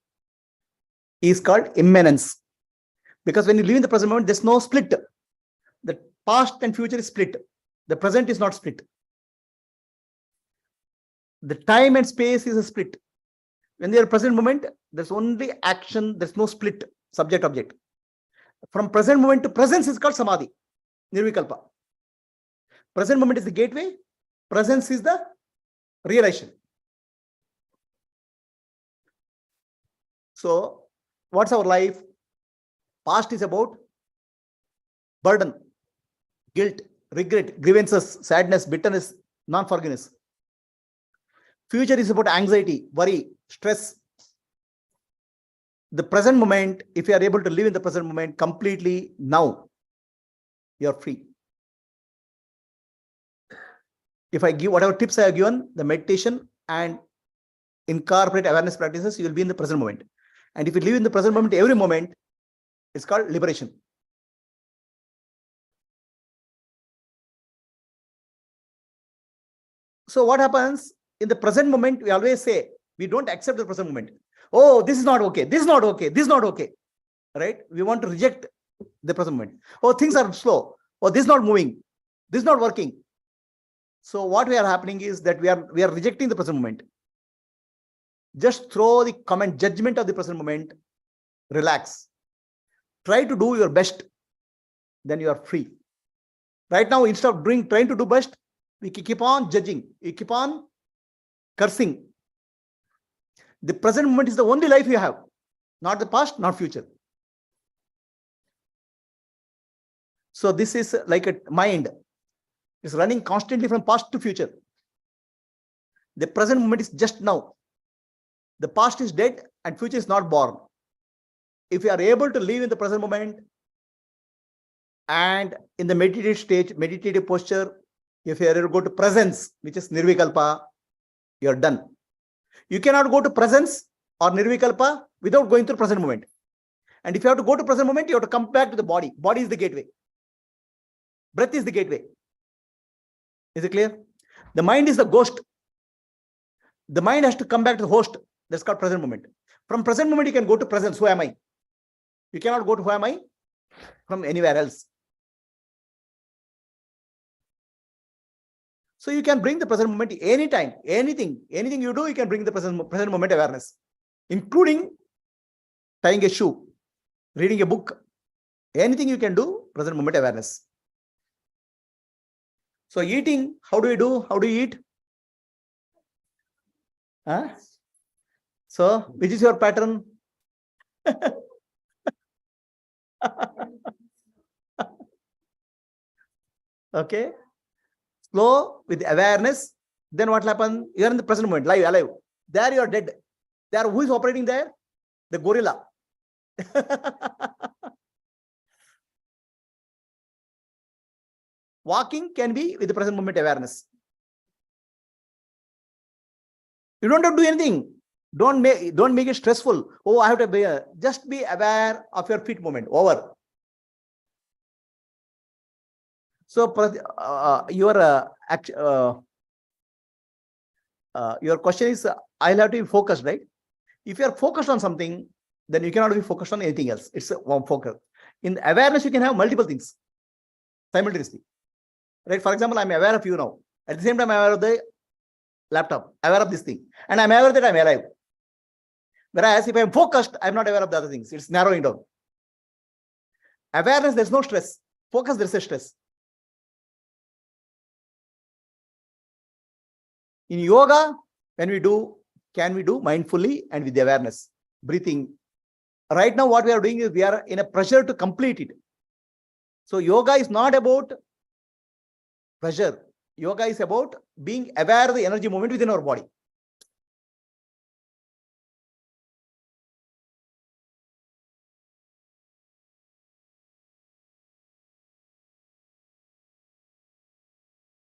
S1: is called immanence. Because when you live in the present moment, there's no split. The past and future is split. The present is not split. The time and space is a split. When they are present moment, there's only action, there's no split, subject object. From present moment to presence is called samadhi, nirvikalpa. Present moment is the gateway, presence is the realization. So, what's our life? Past is about burden, guilt, regret, grievances, sadness, bitterness, non-forgiveness. Future is about anxiety, worry, stress. The present moment, if you are able to live in the present moment completely now, you are free. If I give whatever tips I have given, the meditation and incorporate awareness practices, you will be in the present moment. And if you live in the present moment, every moment, it's called liberation. So what happens in the present moment? We always say, we don't accept the present moment. Oh, this is not okay. This is not okay. This is not okay. Right? We want to reject the present moment. Oh, things are slow. Oh, this is not moving. This is not working. So what we are happening is that we are rejecting the present moment. Just throw the comment, judgment of the present moment. Relax. Try to do your best. Then you are free. Right now, instead of trying to do best, we keep on judging. We keep on cursing. The present moment is the only life you have. Not the past, not future. So this is like a mind. It's running constantly from past to future. The present moment is just now. The past is dead and future is not born. If you are able to live in the present moment and in the meditative stage, meditative posture, if you are able to go to presence, which is nirvikalpa, you are done. You cannot go to presence or nirvikalpa without going through present moment. And if you have to go to present moment, you have to come back to the body. Body is the gateway. Breath is the gateway. Is it clear? The mind is the ghost. The mind has to come back to the host. That's called present moment. From present moment, you can go to presence. Who am I? You cannot go to who am I from anywhere else. So you can bring the present moment anytime, anything you do, you can bring the present moment awareness, including tying a shoe, reading a book, anything you can do, present moment awareness. So eating, how do we do? How do you eat? Huh? So which is your pattern? Okay. Slow with awareness. Then what will happen? You are in the present moment, live, alive. There you are dead. There, who is operating there? The gorilla. Walking can be with the present moment awareness. You don't have to do anything. Don't make it stressful. Oh, I have to be. Just be aware of your feet movement. Over. So your question is, I'll have to be focused, right? If you are focused on something, then you cannot be focused on anything else. It's one focus. In awareness, you can have multiple things simultaneously. Right? For example, I'm aware of you now. At the same time, I'm aware of the laptop, aware of this thing. And I'm aware that I'm alive. Whereas if I'm focused, I'm not aware of the other things. It's narrowing down. Awareness, there's no stress. Focus, there's a stress. In yoga, when we do, can we do mindfully and with the awareness, breathing. Right now, what we are doing is we are in a pressure to complete it. So yoga is not about pressure. Yoga is about being aware of the energy movement within our body.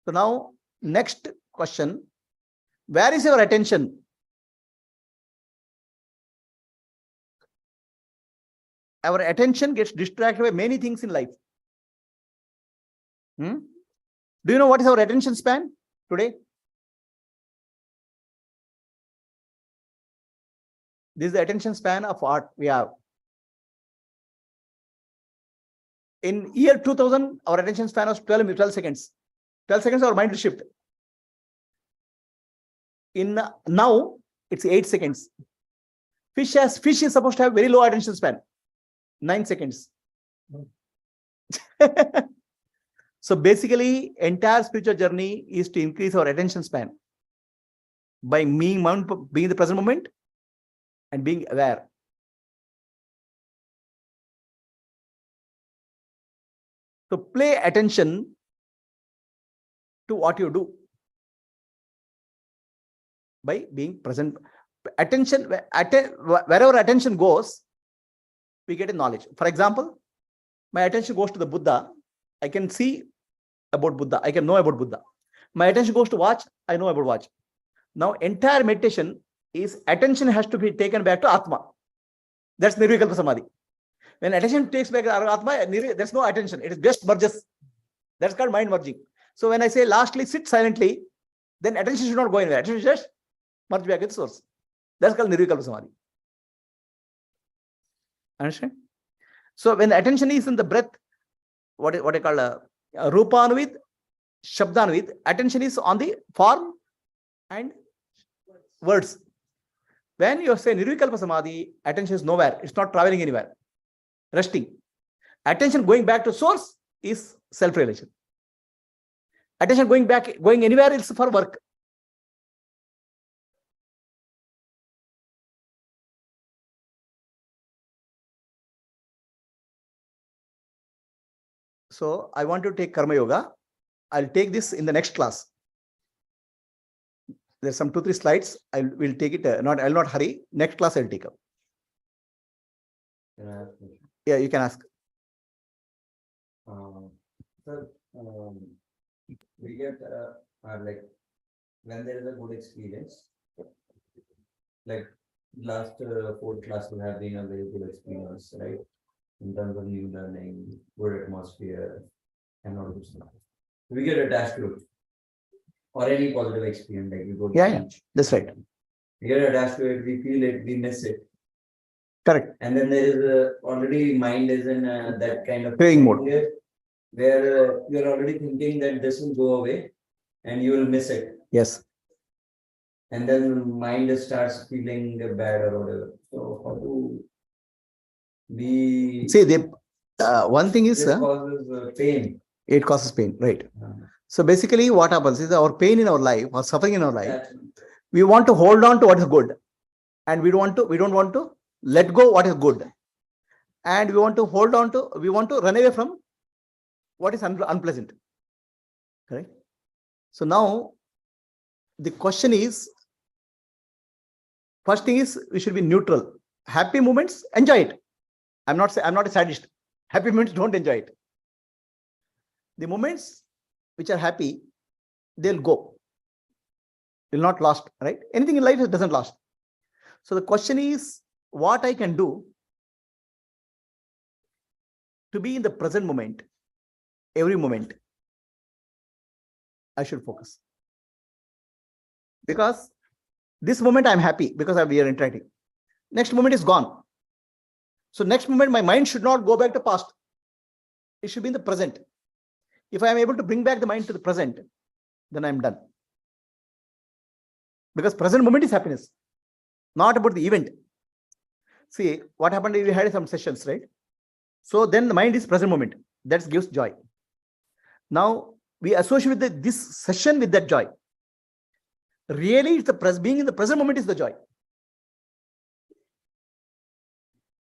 S1: So now, next question. Where is your attention? our attention gets distracted by many things in life. Do you know what is our attention span today? This is the attention span of what we have. In year 2000, our attention span was 12 seconds. 12 seconds, our mind will shift. Now, it's 8 seconds. Fish is supposed to have very low attention span, 9 seconds. So basically, entire spiritual journey is to increase our attention span by being in the present moment and being aware. So pay attention to what you do by being present. Attention, wherever attention goes, we get a knowledge. For example, my attention goes to the Buddha. I can see about Buddha. I can know about Buddha. My attention goes to watch. I know about watch. Now, entire meditation is attention has to be taken back to Atma. That's Nirvikalpa Samadhi. When attention takes back to Atma, there's no attention. It is just merges. That's called mind merging. So when I say lastly, sit silently, then attention should not go anywhere. Attention should just merge back with the source. That's called Nirvikalpa Samadhi. Understand? So when the attention is in the breath, what I call Rupanvid, Shabdanvid, attention is on the form and words. When you say Nirvikalpa Samadhi, attention is nowhere. It's not traveling anywhere. Resting. Attention going back to source is self-realization. Attention going anywhere is for work. So I want to take Karma Yoga. I'll take this in the next class. There's some 2-3 slides. I will take it. I'll not hurry. Next class I'll take up.
S6: Can I ask a question?
S1: Yeah, you can ask.
S6: Sir, we get like when there is a good experience, like last 4 classes have been a very good experience, right? In terms of new learning, good atmosphere, and all this stuff. We get attached to it, or any positive experience, like you go to beach.
S1: That's right.
S6: We get attached to it, we feel it, we miss it.
S1: Correct.
S6: And then there is already mind is in that kind of
S1: Praying mode.
S6: Where you're already thinking that this will go away and you will miss it.
S1: Yes.
S6: And then mind starts feeling bad or whatever. So how do we
S1: See, one thing is
S6: this causes pain.
S1: It causes pain, right? So basically, what happens is our pain in our life or suffering in our life, we want to hold on to what is good, and we don't want to let go what is good, and we want to run away from what is unpleasant. Correct? So now the question is, first thing is we should be neutral. Happy moments, enjoy it. I'm not a sadist. Happy moments, don't enjoy it. The moments which are happy, they'll go. Will not last, right? Anything in life doesn't last. So the question is, what I can do to be in the present moment, every moment, I should focus. Because this moment I'm happy because we are interacting. Next moment is gone. So next moment, my mind should not go back to past. It should be in the present. If I am able to bring back the mind to the present, then I'm done. Because present moment is happiness, not about the event. See, what happened, we had some sessions, right? So then the mind is present moment. That gives joy. Now, we associate with this session with that joy. Really, it's the being in the present moment is the joy.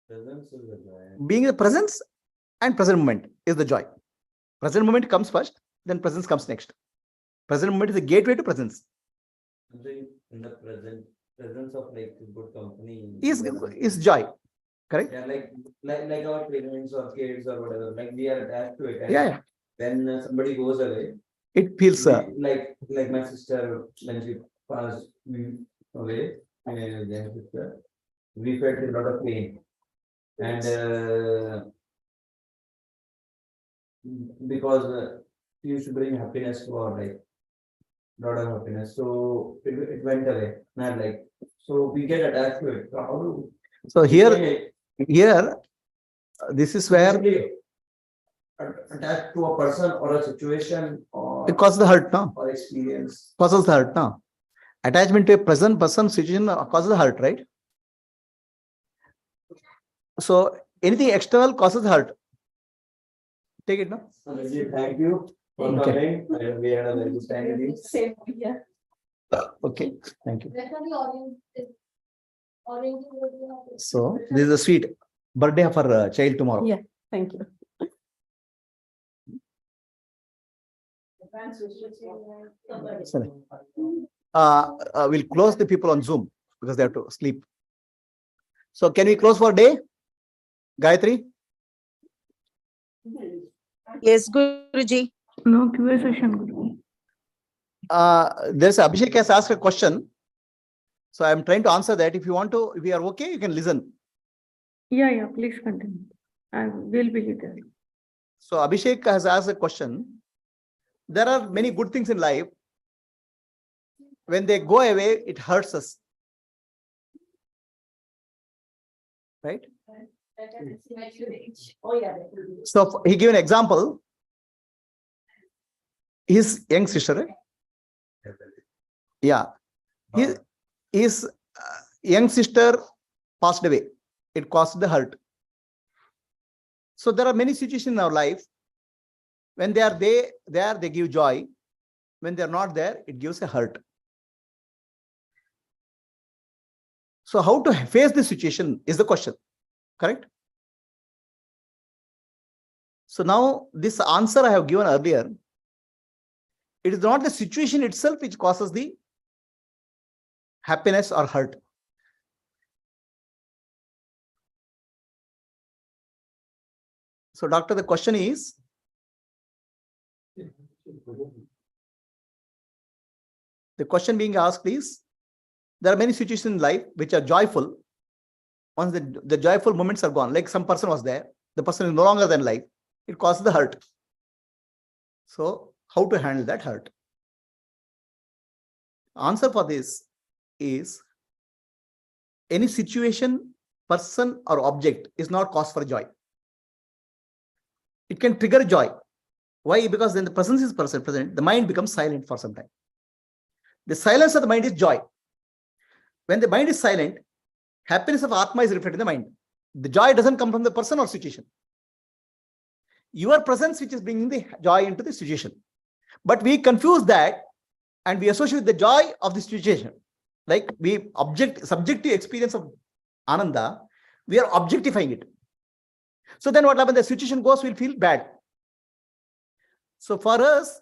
S6: Presence is the joy.
S1: Being in the presence and present moment is the joy. Present moment comes first, then presence comes next. Present moment is the gateway to presence.
S6: In the presence of like good company
S1: Is joy. Correct?
S6: Yeah, like our parents or kids or whatever, like we are attached to it. And
S1: Yeah.
S6: when somebody goes away,
S1: It feels
S6: like my sister, when she passed away, my sister, we felt a lot of pain. And because he used to bring happiness to our life, lot of happiness. So it went away. Not like, so we get attached to it. So how do
S1: So
S6: we
S1: here, this is where
S6: basically attached to a person or a situation or
S1: it causes the hurt, no?
S6: or experience?
S1: Causes the hurt, no? Attachment to a present person, situation causes the hurt, right? So anything external causes the hurt. Take it, no?
S6: Prabhuji, thank you for
S1: Okay.
S6: coming. And we had a very good time with you.
S9: Same here.
S1: Okay, thank you.
S3: Definitely oriented will be happy.
S1: So this is a sweet birthday of our child tomorrow.
S9: Yeah. Thank you.
S1: Sorry. We'll close the people on Zoom because they have to sleep. So can we close for a day? Gayatri?
S5: Yes, Guruji.
S7: No QA session, Guru.
S1: There's Abhishek has asked a question. So I'm trying to answer that. If you want to, if you are okay, you can listen.
S7: Yeah, please continue. I will be there.
S1: So Abhishek has asked a question. There are many good things in life. When they go away, it hurts us. Right?
S9: Oh, yeah.
S1: So he gave an example. His young sister, yeah, his young sister passed away. It caused the hurt. So there are many situations in our life. When they are there, they give joy. When they are not there, it gives a hurt. So how to face this situation is the question, correct? So now this answer I have given earlier, it is not the situation itself which causes the happiness or hurt. So doctor, the question is, the question being asked is, there are many situations in life which are joyful. Once the joyful moments are gone, like some person was there, the person is no longer than life, it causes the hurt. So how to handle that hurt? Answer for this is, any situation, person or object is not cause for joy. It can trigger joy. Why? Because then the presence is present, the mind becomes silent for some time. The silence of the mind is joy. When the mind is silent, happiness of Atma is reflected in the mind. The joy doesn't come from the person or situation. Your presence which is bringing the joy into the situation. But we confuse that and we associate the joy of the situation. Like we subjective experience of Ananda, we are objectifying it. So then what happens? The situation goes, we'll feel bad. So for us,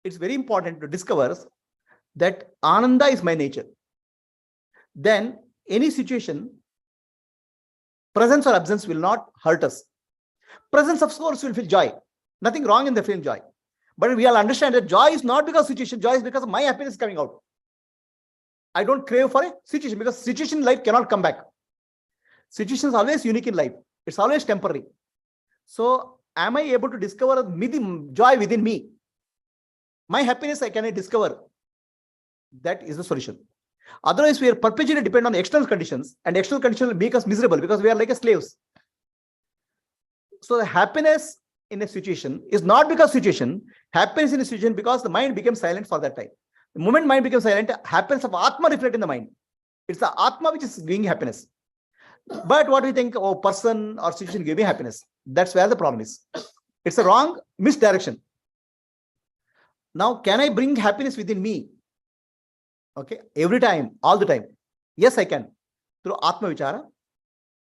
S1: it's very important to discover that Ananda is my nature. Then any situation, presence or absence will not hurt us. Presence, of course, will feel joy. Nothing wrong in the feeling joy. But we all understand that joy is not because of situation, joy is because of my happiness coming out. I don't crave for a situation because situation in life cannot come back. Situation is always unique in life. It's always temporary. So am I able to discover the joy within me? My happiness, can I discover? That is the solution. Otherwise, we are perpetually dependent on the external conditions, and external conditions will make us miserable because we are like a slaves. So the happiness in a situation is not because situation, happiness in a situation because the mind became silent for that time. The moment mind becomes silent, happiness of Atma reflect in the mind. It's the Atma which is giving happiness. But what we think, oh, person or situation giving happiness, that's where the problem is. It's a wrong misdirection. Now, can I bring happiness within me? Okay, every time, all the time. Yes, I can. Through Atma Vichara.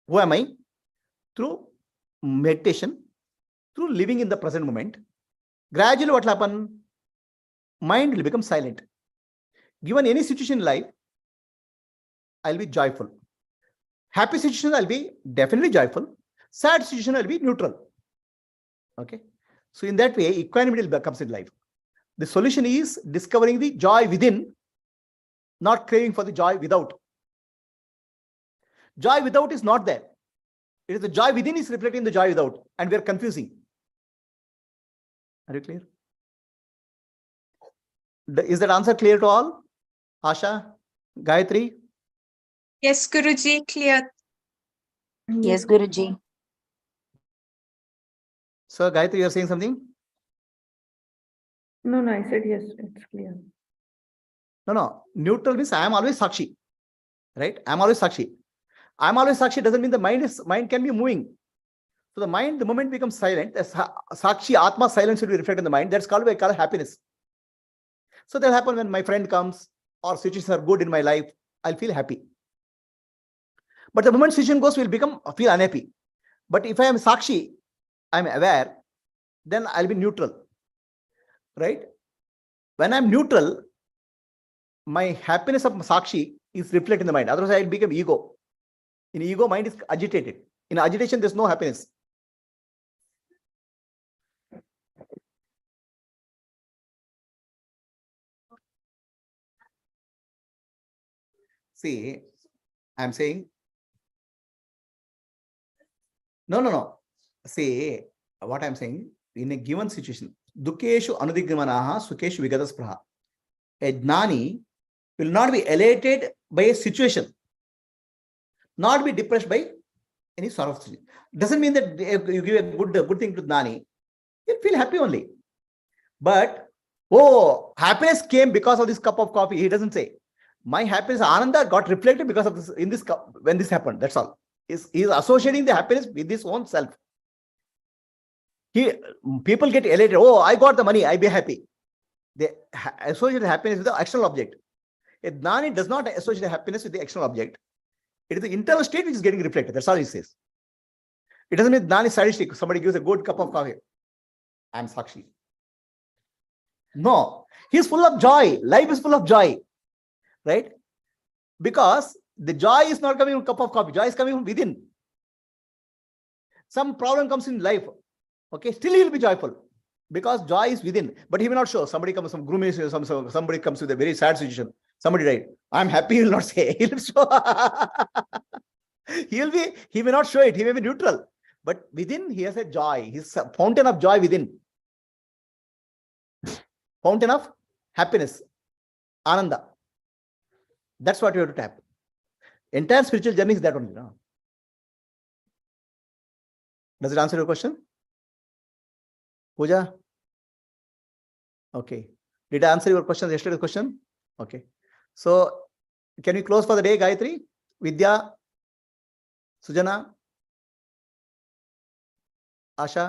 S1: Who am I? Through meditation, through living in the present moment. Gradually, what will happen? Mind will become silent. Given any situation in life, I'll be joyful. Happy situation, I'll be definitely joyful. Sad situation, I'll be neutral. Okay. So in that way, equanimity comes in life. The solution is discovering the joy within, not craving for the joy without. Joy without is not there. It is the joy within is reflecting the joy without, and we are confusing. Are you clear? Is that answer clear to all? Asha, Gayatri?
S4: Yes, Guruji, clear.
S5: Yes, Guruji.
S1: So, Gayatri, you are saying something?
S7: No, I said yes, it's clear.
S1: No. Neutral means I am always Sakshi. Right? I am always Sakshi. I am always Sakshi doesn't mean the mind can be moving. So the mind, the moment becomes silent, Sakshi, Atma silence will be reflected in the mind. That's called by happiness. So that happens when my friend comes or situations are good in my life, I'll feel happy. But the moment situation goes, feel unhappy. But if I am Sakshi, I'm aware, then I'll be neutral. Right? When I'm neutral, my happiness of Sakshi is reflected in the mind. Otherwise, I'll become ego. In ego, mind is agitated. In agitation, there's no happiness. See, I'm saying, no. See, what I'm saying, in a given situation, Dukeshu anudigramanaha, Sukeshu vigadaspraha. A Jnani will not be elated by a situation, not be depressed by any sort of situation. Doesn't mean that you give a good thing to Jnani, he'll feel happy only. But, oh, happiness came because of this cup of coffee. He doesn't say. My happiness, Ananda, got reflected because of this in this cup when this happened. That's all. He is associating the happiness with his own self. People get elated. Oh, I got the money, I be happy. They associate happiness with the external object. A Jnani does not associate happiness with the external object. It is the internal state which is getting reflected. That's all he says. It doesn't mean Jnani is sadistic. Somebody gives a good cup of coffee. I'm Sakshi. No, he is full of joy. Life is full of joy. Right? Because the joy is not coming from a cup of coffee. Joy is coming from within. Some problem comes in life. Okay, still he will be joyful. Because joy is within. But he will not show. Somebody comes from grooming, somebody comes with a very sad situation. Somebody died. I'm happy, he will not say. He will show. He may not show it. He may be neutral. But within, he has a joy. He's a fountain of joy within. Fountain of happiness. Ananda. That's what you have to tap. Entire spiritual journey is that only. No? Does it answer your question? Pooja? Okay. Did I answer your question, yesterday's question? Okay. So, can we close for the day, Gayatri? Vidya? Sujana? Asha?